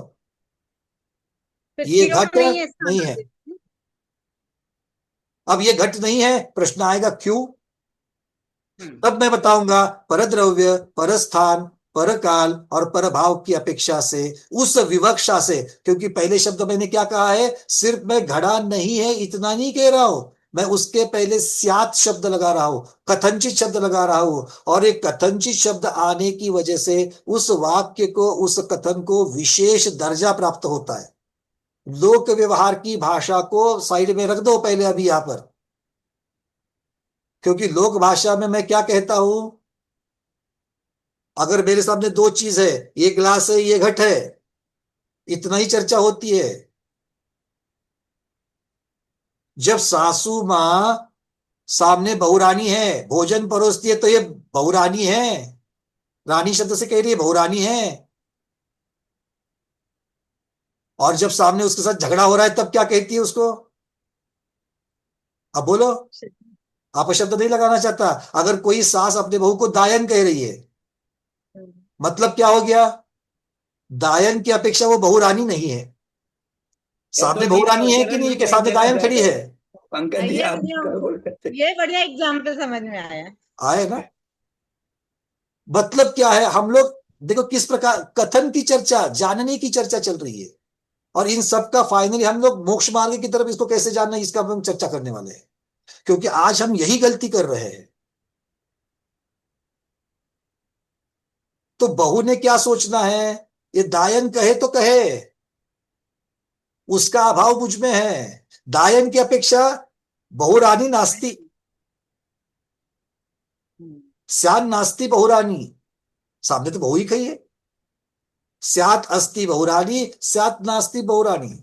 [SPEAKER 8] फिर
[SPEAKER 1] ये
[SPEAKER 8] क्यों
[SPEAKER 1] घट
[SPEAKER 8] नहीं है इसका
[SPEAKER 1] नहीं
[SPEAKER 8] आंसर
[SPEAKER 1] है।
[SPEAKER 8] दीजिए।
[SPEAKER 1] अब ये घट नहीं है, प्रश्न आएगा क्यों?
[SPEAKER 8] हम्म,
[SPEAKER 1] तब मैं बताऊंगा परद्रव्य, परस्थान, परकाल और परभाव की अपेक्षा से, उस विवक्षा से। क्योंकि पहले शब्द मैंने क्या कहा है? सिर्फ मैं घड़ा नहीं है इतना नहीं कह रहा हूं, मैं उसके पहले स्यात् शब्द लगा रहा हूं, कथनचित शब्द लगा रहा हूं। और एक कथनचित शब्द आने की वजह से उस वाक्य को, उस कथन को विशेष दर्जा प्राप्त होता है। लोक व्यवहार की भाषा को साइड में रख दो पहले अभी यहां पर। क्योंकि लोक भाषा में मैं क्या कहता हूं? अगर मेरे सामने दो चीज है, ये ग्लास है ये घट है, इतना ही चर्चा होती है। जब सासू माँ सामने बहुरानी है, भोजन परोसती है, तो ये बहुरानी है, रानी शब्द से कह रही है बहुरानी है। और जब सामने उसके साथ झगड़ा हो रहा है तब क्या कहती है उसको? अब बोलो। अपशब्द नहीं लगाना चाहता। अगर कोई सास अपने बहू को दायन कह रही है, मतलब क्या हो गया? दायन की अपेक्षा वो बहुरानी नहीं है।
[SPEAKER 6] ये तो
[SPEAKER 1] सामने
[SPEAKER 6] जी
[SPEAKER 1] बहुरानी है कि
[SPEAKER 6] प्रकरण
[SPEAKER 1] नहीं,
[SPEAKER 6] में
[SPEAKER 1] के
[SPEAKER 6] कह
[SPEAKER 1] सामने
[SPEAKER 6] देना
[SPEAKER 1] दायन खड़ी
[SPEAKER 6] बेहतर
[SPEAKER 1] है?
[SPEAKER 6] है। पंकज जी
[SPEAKER 8] ये
[SPEAKER 6] आप
[SPEAKER 8] बढ़िया
[SPEAKER 6] क्या बोल सकते।
[SPEAKER 8] ये बढ़िया एग्जाम्पल समझ में आया।
[SPEAKER 1] आए ना? मतलब क्या है? हम लोग देखो किस प्रकार कथन की चर्चा, जानने की चर्चा चल रही है। और इन सब का फाइनली हम लोग मोक्ष मार्ग की तरफ इसको कैसे जानना है, इसका हम चर्चा करने वाले हैं। क्योंकि आज हम यही गलती कर रहे हैं। तो बहू ने क्या सोचना है? ये दायन कहे तो कहे, उसका अभाव मुझ में है। दायन की अपेक्षा बहुरानी नास्ति, स्यान नास्ति बहुरानी। सामने तो बहू ही खड़ी है। स्यात अस्ति बहुरानी, स्यात नास्ति बहुरानी।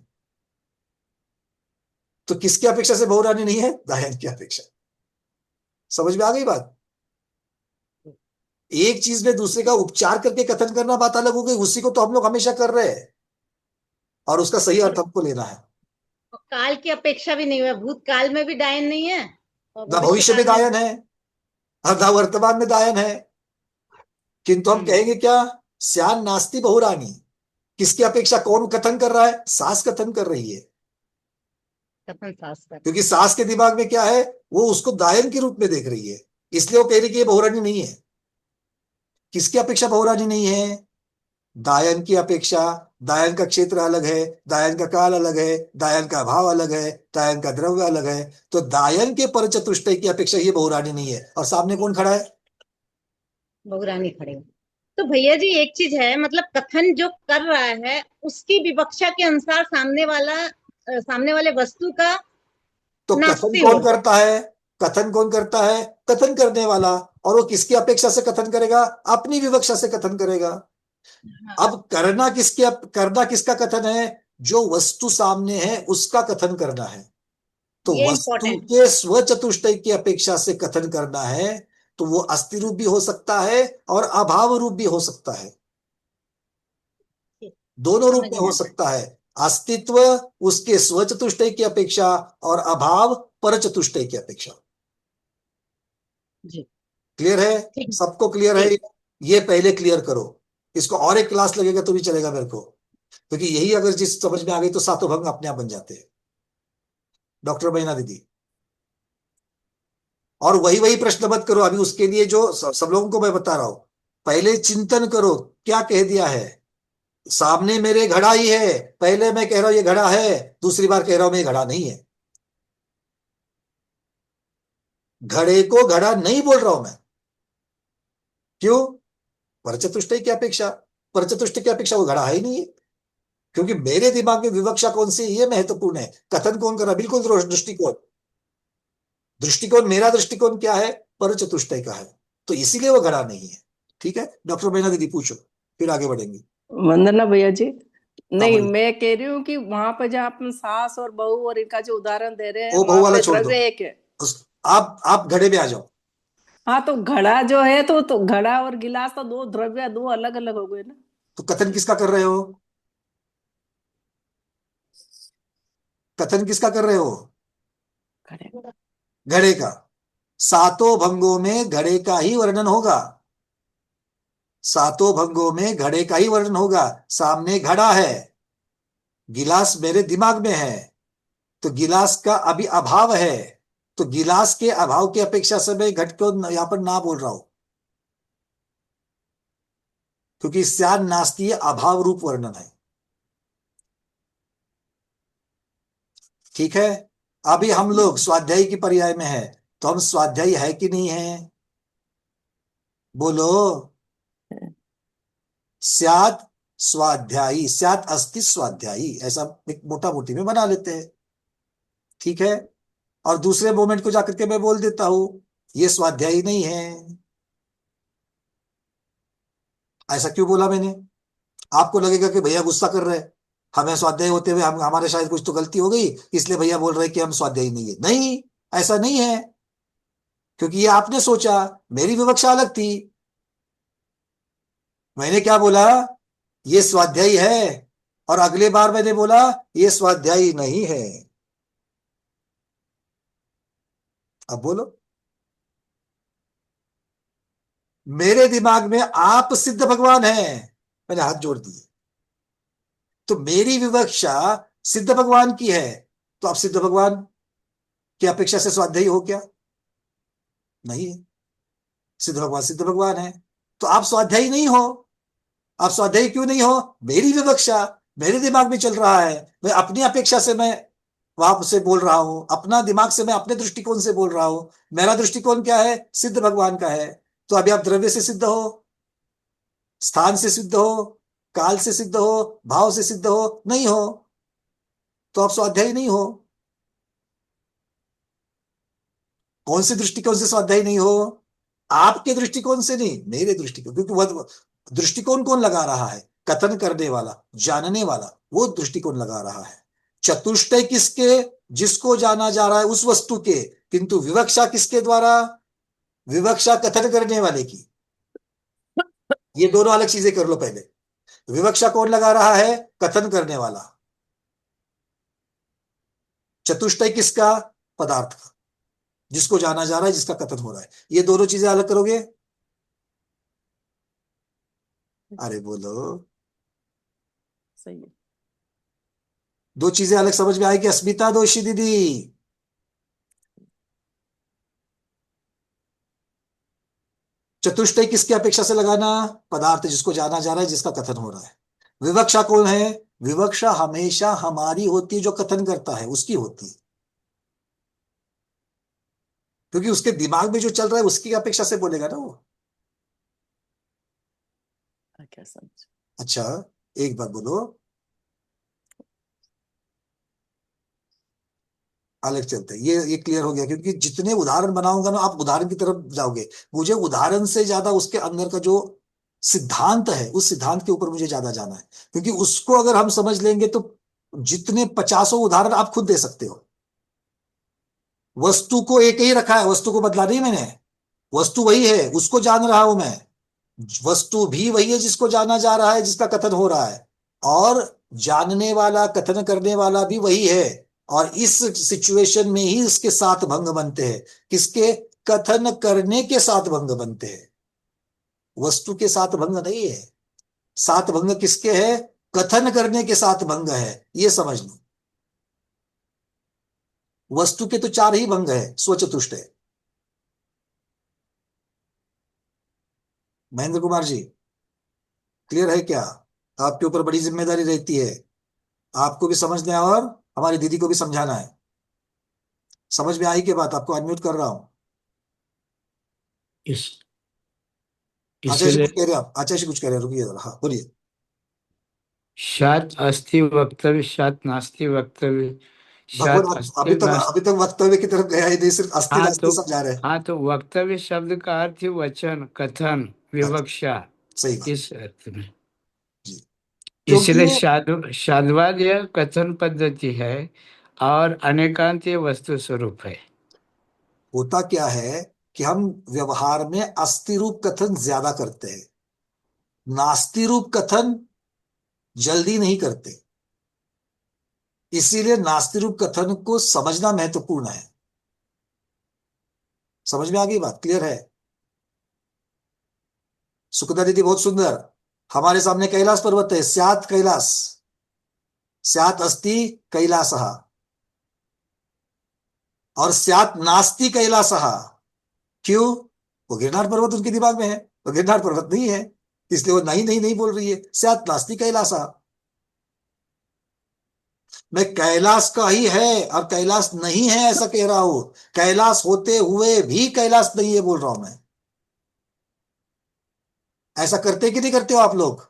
[SPEAKER 1] तो किसकी अपेक्षा से बहुरानी नहीं है? दायन की अपेक्षा। समझ में आ गई बात? एक चीज में दूसरे का उपचार करके कथन करना बात अलग हो गई, उसी को तो हम लोग हमेशा कर रहे हैं, और उसका सही
[SPEAKER 8] और
[SPEAKER 1] अर्थ हमको लेना है।
[SPEAKER 8] काल की अपेक्षा भी नहीं हुआ, भूतकाल में भी डायन नहीं है और
[SPEAKER 1] ना
[SPEAKER 8] भविष्य
[SPEAKER 1] भविष्य में
[SPEAKER 8] काल में।
[SPEAKER 1] दायन है, और ना वर्तमान में दायन है। किंतु हम
[SPEAKER 8] हम्म,
[SPEAKER 1] कहेंगे क्या? स्यान नास्ति बहुरानी। किसकी अपेक्षा कौन कथन कर रहा है? सास कथन कर रही है।
[SPEAKER 8] कथन शास्त्र।
[SPEAKER 1] क्योंकि सास के दिमाग में क्या है? वो उसको दायन के रूप में देख रही है, इसलिए वो कह रही कि ये बहुरानी नहीं है। किसकी अपेक्षा बहुरानी नहीं है? दायन की अपेक्षा। दायन का क्षेत्र अलग है, दायन का काल अलग है, दायन का भाव अलग है, दायन का द्रव्य अलग है। तो दायन के पर चतुष्टय की अपेक्षा ये बहुरानी नहीं है। और सामने कौन खड़ा है?
[SPEAKER 8] बहुरानी खड़े हो। तो भैया जी एक चीज है, मतलब कथन जो कर रहा है उसकी विवक्षा के अनुसार सामने वाले वस्तु का
[SPEAKER 1] तो कथन
[SPEAKER 8] नाचती
[SPEAKER 1] कौन
[SPEAKER 8] हुई।
[SPEAKER 1] करता है? कथन कौन करता है? कथन करने वाला। और वो किसकी अपेक्षा से कथन करेगा? अपनी विवक्षा से कथन करेगा।
[SPEAKER 8] हाँ,
[SPEAKER 1] अब करना किसका कथन है? जो वस्तु सामने है उसका कथन करना है। तो
[SPEAKER 8] ये
[SPEAKER 1] वस्तु
[SPEAKER 8] इम्पोर्टेंट।
[SPEAKER 1] के स्व चतुष्टय की अपेक्षा से कथन करना है, तो वो अस्थि रूप भी हो सकता है और अभाव रूप भी हो सकता है। दोनों रूप
[SPEAKER 8] समझ
[SPEAKER 1] में
[SPEAKER 8] में
[SPEAKER 1] हो
[SPEAKER 8] आया।
[SPEAKER 1] सकता है। अस्तित्व उसके स्व चतुष्टय की अपेक्षा और अभाव पर चतुष्टय की अपेक्षा।
[SPEAKER 8] जी,
[SPEAKER 1] क्लियर है?
[SPEAKER 8] ठीक।
[SPEAKER 1] सबको क्लियर है?
[SPEAKER 8] ठीक।
[SPEAKER 1] ये पहले क्लियर करो। इसको और एक क्लास लगेगा तो भी चलेगा मेरे को, क्योंकि यही अगर जिस समझ में आ गई तो सातों भंग अपने आप बन जाते हैं। डॉक्टर महीना दीदी, और वही वही प्रश्न मत करो अभी। उसके लिए जो सब लोगों को मैं बता रहा हूं, पहले चिंतन करो क्या कह दिया है। सामने मेरे घड़ा ही है, पहले मैं कह रहा हूं ये घड़ा है, दूसरी बार कह रहा हूं मैं ये घड़ा नहीं है। घड़े को घड़ा नहीं बोल रहा हूं मैं। क्यों? परचतुष्टय की अपेक्षा। परचतुष्टय की अपेक्षा वो घड़ा है ही नहीं है, क्योंकि मेरे दिमाग में विवक्षा कौन सी है ये महत्वपूर्ण है। कथन कौन कर रहा है? बिल्कुल दृष्टिकोण। दृष्टिकोण, मेरा दृष्टिकोण क्या है? परचतुष्टय का है, तो इसीलिए वो घड़ा नहीं है। ठीक है डॉक्टर मैना दीदी, पूछो फिर आगे बढ़ेंगे।
[SPEAKER 9] वंदना भैया जी।
[SPEAKER 1] हाँ
[SPEAKER 9] नहीं,
[SPEAKER 1] बोलिए।
[SPEAKER 9] मैं कह रही हूँ कि वहां पर जहाँ अपन सास और बहू और इनका जो उदाहरण दे रहे हैं
[SPEAKER 1] वो बहू
[SPEAKER 9] वहां
[SPEAKER 1] वाला
[SPEAKER 9] पे
[SPEAKER 1] छोड़ दो।
[SPEAKER 9] द्रव्य एक है।
[SPEAKER 1] आप घड़े में आ जाओ।
[SPEAKER 9] हाँ, तो घड़ा जो है तो घड़ा और गिलास तो दो द्रव्य, दो अलग अलग हो गए ना।
[SPEAKER 1] तो कथन किसका कर रहे हो? कथन किसका कर रहे हो?
[SPEAKER 9] घड़े।
[SPEAKER 1] घड़े का। सातों भंगों में घड़े का ही वर्णन होगा। सातों भंगों में घड़े का ही वर्णन होगा। सामने घड़ा है, गिलास मेरे दिमाग में है, तो गिलास का अभी अभाव है, तो गिलास के अभाव की अपेक्षा से मैं घट को यहां पर ना बोल रहा हूं, क्योंकि स्यान नास्ती अभाव रूप वर्णन है। ठीक है? अभी हम लोग स्वाध्यायी की पर्याय में है, तो हम स्वाध्यायी है कि नहीं है? बोलो। स्यात स्वाध्यायी, स्यात अस्ति स्वाध्यायी, ऐसा एक मोटा मोटी में बना लेते हैं। ठीक है? और दूसरे मोमेंट को जाकर के मैं बोल देता हूं ये स्वाध्यायी नहीं है। ऐसा क्यों बोला मैंने? आपको लगेगा कि भैया गुस्सा कर रहे हैं, हमें स्वाध्यायी होते हुए हम हमारे शायद कुछ तो गलती हो गई, इसलिए भैया बोल रहे हैं कि हम स्वाध्यायी नहीं है। नहीं, ऐसा नहीं है, क्योंकि ये आपने सोचा, मेरी विवक्षा अलग थी। मैंने क्या बोला? ये स्वाध्यायी है, और अगले बार मैंने बोला ये स्वाध्यायी नहीं है। अब बोलो। मेरे दिमाग में आप सिद्ध भगवान हैं, मैंने हाथ जोड़ दिए, तो मेरी विवक्षा सिद्ध भगवान की है, तो आप सिद्ध भगवान की अपेक्षा से स्वाध्यायी हो क्या? नहीं है। सिद्ध भगवान है, तो आप स्वाध्यायी नहीं हो। आप स्वाध्यायी क्यों नहीं हो? मेरी विवक्षा मेरे दिमाग में चल रहा है, मैं अपनी अपेक्षा से मैं वहां से बोल रहा हूं, अपना दिमाग से मैं अपने दृष्टिकोण से बोल रहा हूं। मेरा दृष्टिकोण क्या है? सिद्ध भगवान का है। तो अभी आप द्रव्य से सिद्ध हो, स्थान से सिद्ध हो, काल से सिद्ध हो, भाव से सिद्ध हो नहीं हो, तो आप स्वाध्यायी नहीं हो। कौन से दृष्टिकोण से स्वाध्यायी नहीं हो? आपके दृष्टिकोण से नहीं, मेरे दृष्टिकोण, क्योंकि वह दृष्टिकोण कौन लगा रहा है? कथन करने वाला, जानने वाला, वो दृष्टिकोण लगा रहा है। चतुष्टय किसके? जिसको जाना जा रहा है उस वस्तु के, किंतु विवक्षा किसके द्वारा? विवक्षा कथन करने वाले की। ये दोनों अलग चीजें कर लो पहले। विवक्षा कौन लगा रहा है? कथन करने वाला। चतुष्टय किसका? पदार्थ का, जिसको जाना जा रहा है, जिसका कथन हो रहा है। ये दोनों चीजें अलग करोगे? अरे बोलो।
[SPEAKER 9] सही है।
[SPEAKER 1] दो चीजें अलग समझ में आएगी अस्मिता दोषी दीदी? चतुष्टय किसकी अपेक्षा से लगाना? पदार्थ, जिसको जाना जा रहा है, जिसका कथन हो रहा है। विवक्षा कौन है? विवक्षा हमेशा हमारी होती है, जो कथन करता है उसकी होती है, क्योंकि उसके दिमाग में जो चल रहा है उसकी अपेक्षा से बोलेगा ना वो।
[SPEAKER 9] क्या समझ।
[SPEAKER 1] अच्छा, एक बात बोलो, अलग चलते हैं। ये क्लियर हो गया, क्योंकि जितने उदाहरण बनाऊंगा ना आप उदाहरण की तरफ जाओगे, मुझे उदाहरण से ज्यादा उसके अंदर का जो सिद्धांत है उस सिद्धांत के ऊपर मुझे ज्यादा जाना है, क्योंकि उसको अगर हम समझ लेंगे तो जितने 50 उदाहरण आप खुद दे सकते हो। वस्तु को एक ही रखा है, वस्तु को बदला नहीं मैंने, वस्तु वही है, उसको जान रहा हूं मैं, वस्तु भी वही है जिसको जाना जा रहा है, जिसका कथन हो रहा है, और जानने वाला कथन करने वाला भी वही है। और इस सिचुएशन में ही इसके 7 भंग बनते हैं। किसके? कथन करने के 7 भंग बनते हैं, वस्तु के 7 भंग नहीं है। 7 भंग किसके है? कथन करने के 7 भंग है, ये समझ लो। वस्तु के तो 4 ही भंग है, स्वचतुष्ट है। महेंद्र कुमार जी, क्लियर है क्या? आपके ऊपर बड़ी जिम्मेदारी रहती है, आपको भी समझना है और हमारी दीदी को भी समझाना है। समझ में आई के बात? आपको अनम्यूट कर रहा हूं।
[SPEAKER 3] इस
[SPEAKER 1] आचार्य जी
[SPEAKER 3] इसलिए
[SPEAKER 1] कुछ कह रहे हैं आप? आचार्य जी कुछ कह रहे हैं, रुकिए जरा। हाँ बोलिए।
[SPEAKER 3] शात अस्ति वक्तव्य, शात नास्ति वक्तव्य,
[SPEAKER 1] भगवान
[SPEAKER 3] शात अस्ति
[SPEAKER 1] अभी तक
[SPEAKER 3] नास्ति।
[SPEAKER 1] अभी तक वक्तव्य की तरफ गया ही नहीं, सिर्फ अस्थि
[SPEAKER 3] हाँ
[SPEAKER 1] नास्ति
[SPEAKER 3] तो
[SPEAKER 1] समझा रहे हैं।
[SPEAKER 3] हाँ तो वक्तव्य शब्द का अर्थ ही वचन, कथन,
[SPEAKER 1] अच्छा,
[SPEAKER 3] विवक्षा,
[SPEAKER 1] सही बात
[SPEAKER 3] इस अर्थ में।
[SPEAKER 1] जी।
[SPEAKER 3] इसलिए
[SPEAKER 1] क्योंकि
[SPEAKER 3] साधुवाद यह कथन पद्धति है और अनेकांत ये वस्तु स्वरूप है।
[SPEAKER 1] होता क्या है कि हम व्यवहार में अस्थि रूप कथन ज्यादा करते हैं, नास्ति रूप कथन जल्दी नहीं करते। इसीलिए नास्ति रूप कथन को समझना महत्वपूर्ण है। समझ में आ गई बात? क्लियर है? सुखदा दीदी बहुत सुंदर। हमारे सामने कैलाश पर्वत है, स्यात् कैलाश, स्यात् अस्ति कैलासः, और स्यात् नास्ति कैलासः। क्यों? वो गिरनार पर्वत उनके दिमाग में है, वो गिरनार पर्वत नहीं है, इसलिए वो नहीं नहीं नहीं बोल रही है। स्यात् नास्ति कैलासः, मैं कैलाश का ही है और कैलाश नहीं है ऐसा कह रहा हूं, कैलाश होते हुए भी कैलाश नहीं है बोल रहा हूं मैं। ऐसा करते कि नहीं करते हो आप लोग?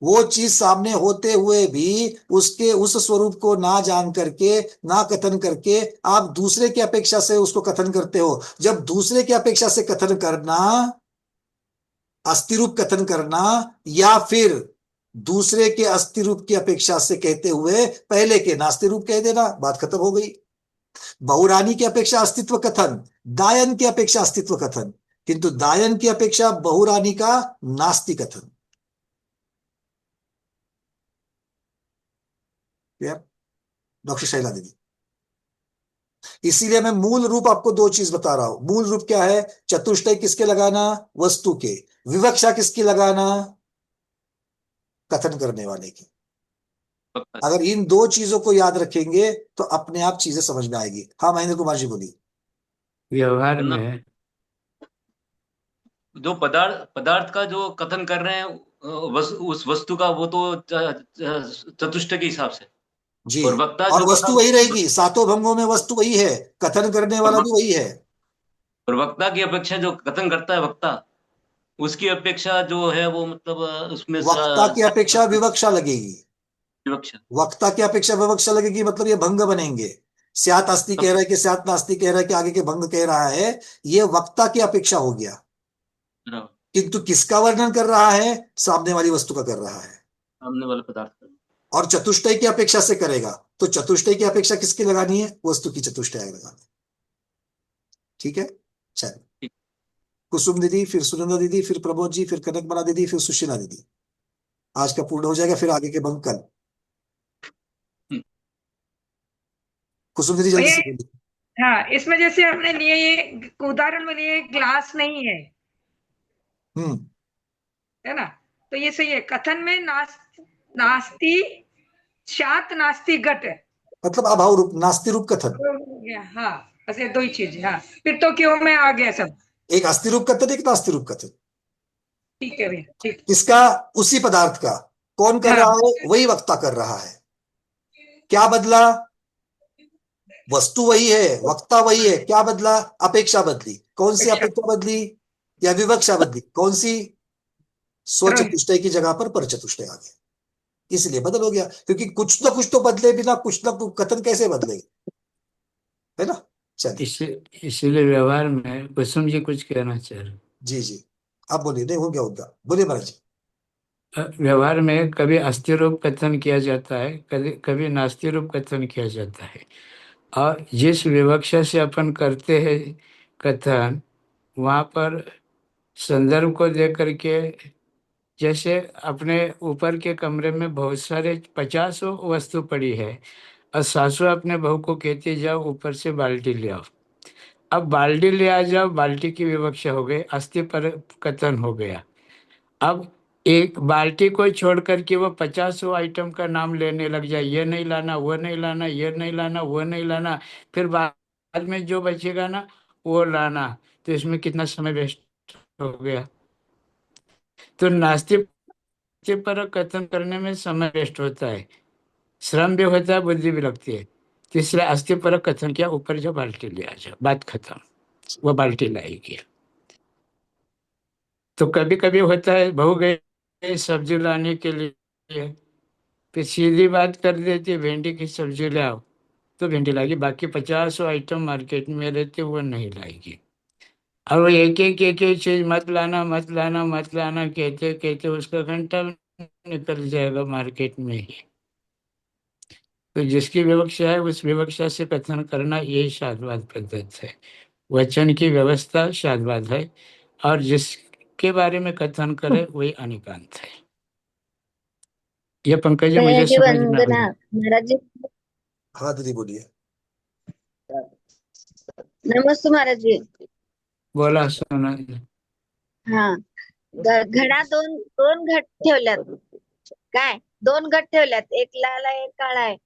[SPEAKER 1] वो चीज सामने होते हुए भी उसके उस स्वरूप को ना जान करके, ना कथन करके, आप दूसरे की अपेक्षा से उसको कथन करते हो। जब दूसरे की अपेक्षा से कथन करना, अस्थि रूप कथन करना, या फिर दूसरे के अस्थि रूप की अपेक्षा से कहते हुए पहले के नास्ति रूप कह देना, बात खत्म हो गई। बहुरानी की अपेक्षा अस्तित्व कथन, दायन की अपेक्षा अस्तित्व कथन, किंतु दायन की अपेक्षा बहुरानी का नास्ति कथन। डॉक्टर शैला दीदी, इसीलिए मैं मूल रूप आपको 2 चीज बता रहा हूं। मूल रूप क्या है? चतुष्टय किसके लगाना? वस्तु के। विवक्षा किसकी लगाना? कथन करने वाले की। अगर इन 2 चीजों को याद रखेंगे तो अपने आप चीजें समझ में आएगी। हाँ महेंद्र कुमार जी बोलिए।
[SPEAKER 3] व्यवहार में
[SPEAKER 10] जो पदार्थ पदार्थ का जो कथन कर रहे हैं उस वस्तु का, वो तो चतुष्ट के हिसाब से,
[SPEAKER 1] जी,
[SPEAKER 10] और वक्ता
[SPEAKER 1] और
[SPEAKER 10] जो
[SPEAKER 1] वस्तु वही रहेगी, 7 भंगों में वस्तु वही है, कथन करने
[SPEAKER 10] और
[SPEAKER 1] वाला भी वही है।
[SPEAKER 10] और वक्ता की अपेक्षा जो कथन करता है वक्ता, उसकी अपेक्षा जो है वो मतलब उसमें
[SPEAKER 1] वक्ता की अपेक्षा विवक्षा लगेगी,
[SPEAKER 10] विवक्षा।
[SPEAKER 1] वक्ता की अपेक्षा विवक्षा लगेगी, मतलब ये भंग बनेंगे। स्यात् अस्ति कह रहा है कि स्यात् नास्ति कह रहा है कि आगे के भंग कह रहा है, ये वक्ता की अपेक्षा हो गया। किंतु किसका वर्णन कर रहा है? सामने वाली वस्तु का कर रहा है,
[SPEAKER 10] सामने वाले पदार्थ का।
[SPEAKER 1] और चतुष्टय की अपेक्षा से करेगा तो चतुष्टय की अपेक्षा किसकी लगानी है? वस्तु की चतुष्टय लगानी। ठीक है, चलिए। कुसुम दीदी, फिर सुनंदा दीदी, फिर प्रबोध जी, फिर कनकमला दीदी, फिर सुशीला दीदी। आज का पूर्ण हो जाएगा, फिर आगे के भंग कल। कुसुम दीदी जल्दी से बोलिए।
[SPEAKER 11] हाँ, इसमें जैसे हमने लिए ये उदाहरण में लिए ग्लास नहीं है, है ना? तो ये सही है। कथन में नास्ति शात नास्ति घट,
[SPEAKER 1] मतलब अभाव रूप, नास्ति रूप कथन।
[SPEAKER 11] हाँ, बस ये 2 ही चीज। हाँ, फिर तो क्यों में आ गया सब।
[SPEAKER 1] एक अस्थि रूप कथन, एक नास्ति रूप कथन।
[SPEAKER 11] ठीक है भैया, ठीक।
[SPEAKER 1] किसका? उसी पदार्थ का। कौन कर रहा है? वही वक्ता कर रहा है। क्या बदला? वस्तु वही है, वक्ता वही है, क्या बदला? अपेक्षा बदली। कौन सी अपेक्षा बदली? या विवक्षा बदली? कौन सी? स्वचतुष्टय की जगह पर परचतुष्टय आ गया, इसलिए बदल हो गया। क्योंकि कुछ ना कुछ तो बदले बिना कुछ ना कुछ कथन कैसे बदलेगा? है ना। चलिए
[SPEAKER 3] इसीलिए व्यवहार में कुसुम जी कुछ कहना चाह रहे।
[SPEAKER 1] जी जी, आप बोलिए, नहीं हो गया होगा, बोलिए महाराज जी।
[SPEAKER 3] व्यवहार में कभी अस्थि रूप कथन किया जाता है, कभी कभी नास्ति रूप कथन किया जाता है। और जिस विवक्षा से अपन करते हैं कथन, वहाँ पर संदर्भ को देख करके, जैसे अपने ऊपर के कमरे में बहुत सारे 50 वस्तु पड़ी है और सासू अपने बहू को कहती जाओ ऊपर से बाल्टी ले आओ। अब बाल्टी ले आ जाओ, बाल्टी की विवक्षा हो गई, अस्थि पर कथन हो गया। अब एक बाल्टी को छोड़ करके वो 50 आइटम का नाम लेने लग जाए, ये नहीं लाना, वो नहीं लाना, ये नहीं लाना, वो नहीं लाना, फिर बाद में जो बचेगा ना वो लाना, तो इसमें कितना समय वेस्ट हो गया। तो नास्तिक पर कथन करने में समय वेस्ट होता है, श्रम भी होता है, बुद्धि भी लगती है। तीसरा अस्थि पर कथन किया, ऊपर जो बाल्टी ले आ जाओ, बात खत्म, वो बाल्टी लाएगी। तो कभी कभी होता है बहू गई सब्जी लाने के लिए, फिर सीधी बात कर देती है भिंडी की सब्जी ले आओ, तो भिंडी लाएगी, बाकी 50 आइटम मार्केट में रहते वो नहीं लाएगी। और वो एक एक चीज मत लाना मत लाना मत लाना कहते कहते उसका घंटा निकल जाएगा मार्केट में ही। तो जिसकी विवक्षा है उस विवक्षा से कथन करना यही शादवाद पद्धति है। वचन की व्यवस्था शादवाद है, और जिसके बारे में कथन करे वही अनिकांत है। ये पंकज जी मुझे
[SPEAKER 12] जी
[SPEAKER 3] समझ में आ
[SPEAKER 12] वंदना
[SPEAKER 3] गया।
[SPEAKER 12] महाराज जी।
[SPEAKER 1] हाँ दीदी बोलिए।
[SPEAKER 12] नमस्ते महाराज जी।
[SPEAKER 3] बोला सोना।
[SPEAKER 12] हा घडा दोन दोन घट ठेवल्यात, काय दोन घट ठेवल्यात, एक लाल आहे एक काळा आहे.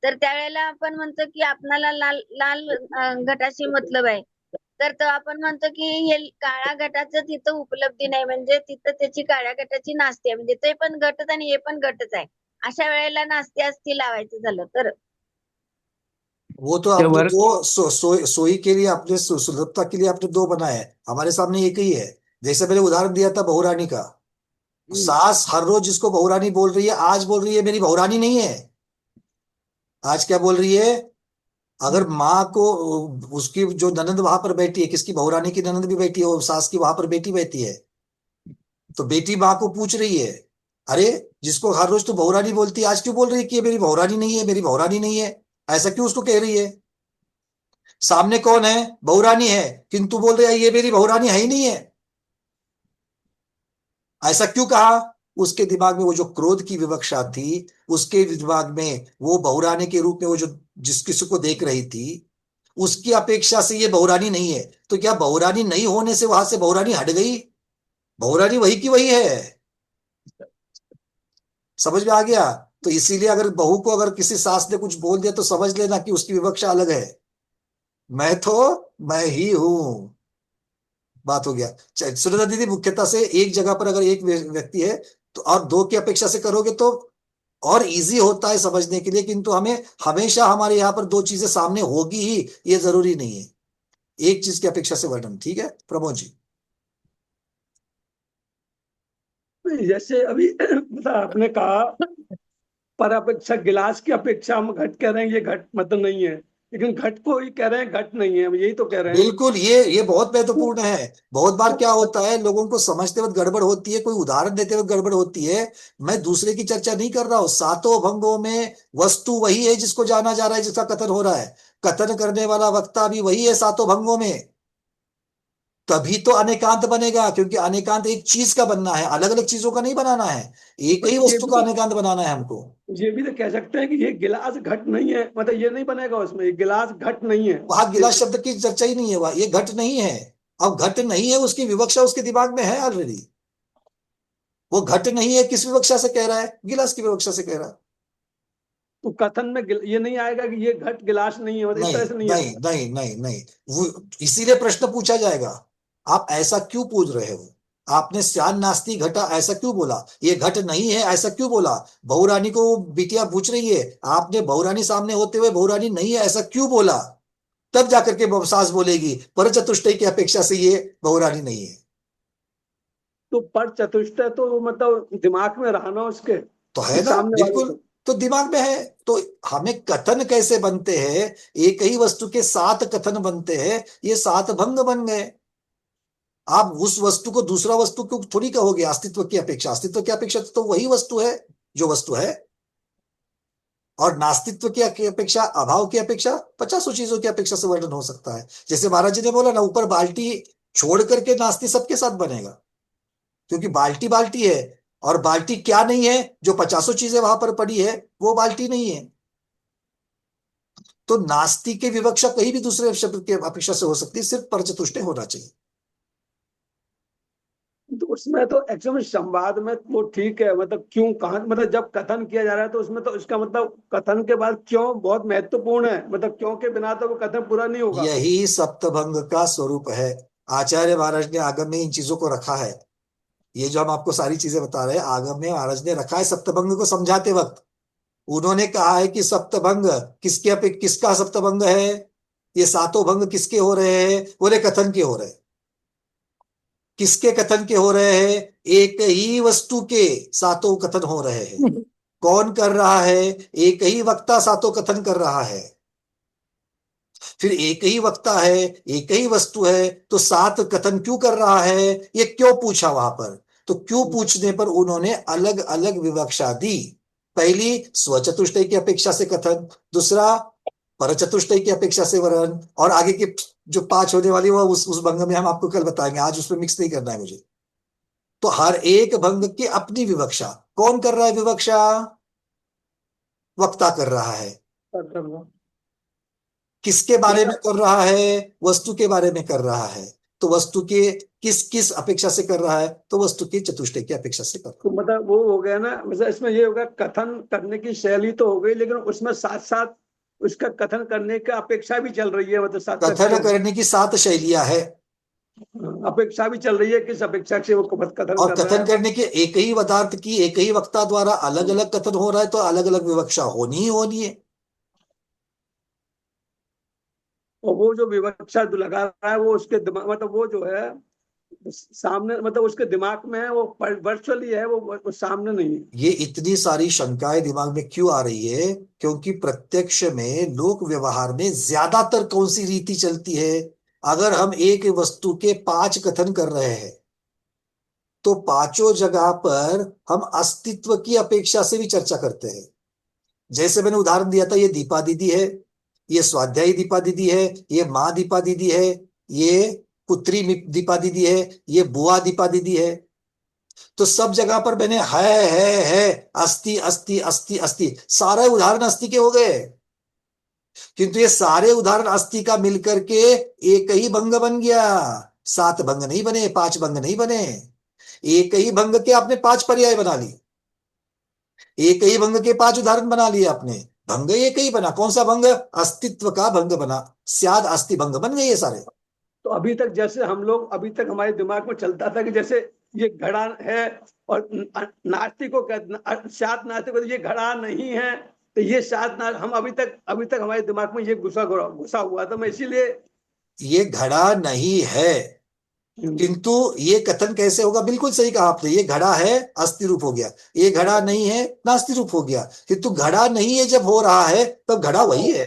[SPEAKER 12] तर त्यावेळेला आपण म्हणतो की आपणाला लाल लाल घटाशी मतलब आहे. तर तो आपण म्हणतो की हे काळ्या घटाचं तिथं उपलब्धी नाही, म्हणजे तिथं त्याची काळ्या घटाची नास्ती आहे, म्हणजे ते पण घटच आणि हे पण घटच आहे. अशा वेळेला नास्ती अस्ती लावायचं झालं तर
[SPEAKER 1] वो तो आपने दो सोई के लिए, आपने सुलभता के लिए आपने दो बनाए हैं, हमारे सामने एक ही है। जैसे मैंने उदाहरण दिया था बहुरानी का, सास हर रोज जिसको बहुरानी बोल रही है, आज बोल रही है मेरी बहुरानी नहीं है। आज क्या बोल रही है? अगर माँ को, उसकी जो ननद वहां पर बैठी है, किसकी बहुरानी की ननद भी बैठी है, वो सास की वहां पर बेटी बैठी है, तो बेटी माँ को पूछ रही है, अरे जिसको हर रोज तू बहुरानी बोलती है, आज क्यों बोल रही है कि ये मेरी बहुरानी नहीं है, मेरी बहुरानी नहीं है? ऐसा क्यों उसको कह रही है? सामने कौन है? बहुरानी है, किंतु बोल रहा है ये मेरी बहुरानी है ही नहीं है। ऐसा क्यों कहा? उसके दिमाग में वो जो क्रोध की विवक्षा थी, उसके दिमाग में वो बहुरानी के रूप में वो जो जिस किसी को देख रही थी, उसकी अपेक्षा से ये बहुरानी नहीं है। तो क्या बहुरानी नहीं होने से वहां से बहुरानी हट गई? बहुरानी वही की वही है। समझ में आ गया? तो इसीलिए अगर बहू को अगर किसी सास ने कुछ बोल दिया तो समझ लेना कि उसकी विवक्षा अलग है। मैं ही हूं। बात हो गया। सुनीता दीदी, मुख्यतः से एक जगह पर अगर एक व्यक्ति है तो और दो की अपेक्षा से करोगे तो और इजी होता है समझने के लिए, किंतु हमें हमेशा हमारे यहाँ पर दो चीजें सामने होगी ही, ये जरूरी नहीं है। एक चीज की अपेक्षा से वर्णन। ठीक है प्रमोद जी।
[SPEAKER 7] जैसे अभी मतलब आपने कहा पर अपेक्षा, गिलास की अपेक्षा हम घट कह रहे हैं, ये घट मतलब नहीं है, लेकिन घट को ही कह रहे हैं घट नहीं है, हम यही तो कह रहे हैं।
[SPEAKER 1] बिल्कुल, ये बहुत महत्वपूर्ण है। बहुत बार क्या होता है, लोगों को समझते वक्त गड़बड़ होती है, कोई उदाहरण देते वक्त गड़बड़ होती है। मैं दूसरे की चर्चा नहीं कर रहा हूं, सातों भंगों में वस्तु वही है जिसको जाना जा रहा है, जिसका कथन हो रहा है। कथन करने वाला वक्ता भी वही है सातों भंगों में। तभी तो अनेकांत बनेगा, क्योंकि अनेकांत एक चीज का बनना है, अलग अलग चीजों का नहीं बनाना है, एक ही वस्तु का अनेकांत बनाना है हमको।
[SPEAKER 7] ये भी तो कह सकते हैं कि ये गिलास घट नहीं है, मतलब ये नहीं बनेगा उसमें, ये गिलास घट नहीं है।
[SPEAKER 1] वहां गिलास शब्द की चर्चा ही नहीं है, वहां ये घट नहीं है। अब घट नहीं है, उसकी विवक्षा उसके दिमाग में है ऑलरेडी। वो घट नहीं है किस विवक्षा से कह रहा है? गिलास की विवक्षा से कह रहा है।
[SPEAKER 7] तो कथन में ये नहीं आएगा कि ये घट गिलास नहीं है, मतलब इस तरह से नहीं
[SPEAKER 1] नहीं नहीं नहीं नहीं, वो इसीलिए प्रश्न पूछा जाएगा, आप ऐसा क्यों पूछ रहे हो? आपने श्यान नास्ती घटा ऐसा क्यों बोला? ये घट नहीं है ऐसा क्यों बोला? बहुरानी को बिटिया पूछ रही है, आपने बहुरानी सामने होते हुए बहुरानी नहीं है ऐसा क्यों बोला? तब जाकर के सास बोलेगी पर चतुष्टय की अपेक्षा से ये बहुरानी नहीं है।
[SPEAKER 7] तो पर चतुष्टय तो मतलब दिमाग में रहना उसके
[SPEAKER 1] तो है ना, बिल्कुल तो दिमाग में है। तो हमें कथन कैसे बनते हैं, एक ही वस्तु के 7 कथन बनते हैं, ये 7 भंग बन गए। आप उस वस्तु को दूसरा वस्तु को थोड़ी कहोगे अस्तित्व की अपेक्षा। अस्तित्व की अपेक्षा तो वही वस्तु है जो वस्तु है, और नास्तित्व की अपेक्षा, अभाव की अपेक्षा 50 चीजों की अपेक्षा से वर्णन हो सकता है। जैसे महाराज जी ने बोला ना, ऊपर बाल्टी छोड़ करके नास्ति सबके साथ बनेगा, क्योंकि बाल्टी बाल्टी है, और बाल्टी क्या नहीं है, जो 50 चीजें वहां पर पड़ी है वो बाल्टी नहीं है। तो नास्ति की विवक्षा कहीं भी दूसरे शब्द की अपेक्षा से हो सकती है, सिर्फ परचतुष्टय होना चाहिए।
[SPEAKER 7] तो उसमें तो एक्चुअली संवाद में वो ठीक है, मतलब क्यों, कहाँ, मतलब जब कथन किया जा रहा है तो उसमें तो इसका मतलब कथन के बाद क्यों बहुत महत्वपूर्ण है, मतलब क्यों के बिना तो वो कथन पूरा नहीं होगा।
[SPEAKER 1] यही सप्तभंग का स्वरूप है। आचार्य महाराज ने आगम में इन चीजों को रखा है। ये जो हम आपको सारी चीजें बता रहे हैं, आगम में महाराज ने रखा है सप्तभंग को समझाते वक्त। उन्होंने कहा है कि सप्तभंग किसका सप्तभंग है, ये 7 भंग किसके हो रहे हैं, बोले कथन के हो रहे हैं। किसके कथन के हो रहे हैं, एक ही वस्तु के 7 कथन हो रहे हैं। कौन कर रहा है, एक ही वक्ता 7 कथन कर रहा है। फिर एक ही वक्ता है, एक ही वस्तु है, तो 7 कथन क्यों कर रहा है, ये क्यों पूछा वहां पर। तो क्यों पूछने पर उन्होंने अलग अलग विवक्षा दी। पहली स्वचतुष्टय की अपेक्षा से कथन, दूसरा परचतुष्टय की अपेक्षा से वर्णन, और आगे की जो 5 होने वाली वो उस भंग में हम आपको कल बताएंगे, आज उसमें मिक्स नहीं करना है मुझे। तो हर एक भंग की अपनी विवक्षा। कौन कर रहा है विवक्षा, वक्ता कर रहा है। किसके बारे में कर रहा है, वस्तु के बारे में कर रहा है। तो वस्तु के किस किस अपेक्षा से कर रहा है, तो वस्तु की चतुष्टय की अपेक्षा से कर रहा है।
[SPEAKER 7] तो मतलब वो हो गया ना, मतलब इसमें ये होगा कथन करने की शैली तो हो गई, लेकिन उसमें साथ साथ उसका कथन करने की अपेक्षा भी चल रही है, मतलब साथ
[SPEAKER 1] कथन करने की 7 शैलियां है,
[SPEAKER 7] अपेक्षा भी चल रही है, किस अपेक्षा से वो कथन
[SPEAKER 1] और
[SPEAKER 7] कर रहा
[SPEAKER 1] कथन
[SPEAKER 7] है।
[SPEAKER 1] करने के एक ही पदार्थ की एक ही वक्ता द्वारा अलग अलग कथन हो रहा है, तो अलग अलग विवक्षा होनी ही होनी है।
[SPEAKER 7] और वो जो विवक्षा लगा रहा है वो उसके दिमाग, मतलब वो जो है सामने, मतलब उसके दिमाग में है, वो वर्चुअली है, वो सामने नहीं है।
[SPEAKER 1] ये इतनी सारी शंकाएं दिमाग में क्यों आ रही है, क्योंकि प्रत्यक्ष में लोक व्यवहार में ज्यादातर कौन सी रीति चलती है, अगर हम एक वस्तु के 5 कथन कर रहे हैं तो 5 जगह पर हम अस्तित्व की अपेक्षा से भी चर्चा करते हैं। जैसे मैंने उदाहरण दिया था, ये दीपा दीदी है, ये स्वाध्यायी दीपा दीदी है, ये माँ दीपा दीदी है, ये पुत्री दीपा दीदी है, ये बुआ दीपा दीदी है। तो सब जगह पर मैंने है अस्ति अस्ति अस्ति अस्ति, सारे उदाहरण अस्ति के हो गए, किंतु ये सारे उदाहरण अस्ति का मिलकर के एक ही भंग बन गया। 7 भंग नहीं बने, 5 भंग नहीं बने। एक ही भंग के आपने 5 पर्याय बना लिए, एक ही भंग के 5 उदाहरण बना लिए आपने। भंग एक ही बना, कौन सा भंग, अस्तित्व का भंग बना। स्याद अस्ति भंग बन गए ये सारे।
[SPEAKER 7] तो अभी तक जैसे हम लोग, अभी तक हमारे दिमाग में चलता था कि जैसे ये घड़ा है, और नास्तिक को शात नास्तिक को ये घड़ा नहीं है, तो ये शात हम अभी तक हमारे दिमाग में ये घुसा हुआ था। मैं इसीलिए,
[SPEAKER 1] ये घड़ा नहीं है, किंतु ये कथन कैसे होगा, बिल्कुल सही कहा आपने। ये घड़ा है, अस्थि रूप हो गया। ये घड़ा नहीं है, नास्ति रूप हो गया। किंतु घड़ा नहीं है जब हो रहा है, तब घड़ा वही है।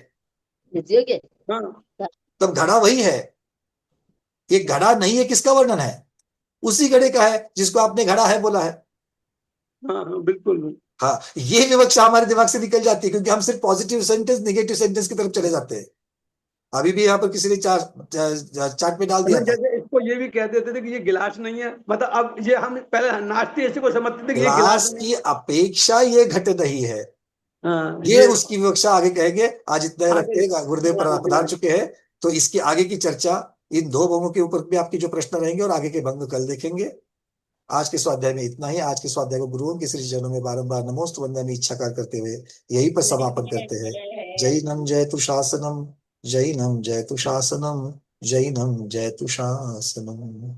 [SPEAKER 1] तब घड़ा वही है। ये घड़ा नहीं है किसका वर्णन है, उसी घड़े का है जिसको आपने घड़ा है बोला है।
[SPEAKER 7] हाँ बिल्कुल।
[SPEAKER 1] हाँ, ये विवक्षा हमारे दिमाग से निकल जाती है, क्योंकि हम सिर्फ पॉजिटिव सेंटेंस नेगेटिव सेंटेंस की तरफ चले जाते हैं। अभी भी यहाँ पर किसी ने चार्ट पे डाल दिया था।
[SPEAKER 7] जैसे इसको ये भी कह देते थे कि ये गिलास नहीं है, मतलब अब ये हम पहले नास्ती ऐसे को समझते थे कि ये
[SPEAKER 1] गिलास की अपेक्षा ये घट नहीं है। ये उसकी विवक्षा आगे कहेंगे। आज इतना रखते हैं, गुरुदेव पधार चुके हैं, तो इसकी आगे की चर्चा इन 2 भंगों के ऊपर भी आपकी जो प्रश्न रहेंगे, और आगे के भंग कल देखेंगे। आज के स्वाध्याय में इतना ही। आज के स्वाध्याय को गुरुओं के श्री चरणों में बारंबार नमोस्तु वंदनामि इच्छा करते हुए यहीं पर समापन करते हैं। जैनम जयतु शासनम, जैनम जयतु शासनम, जैनम जयतु शासनम।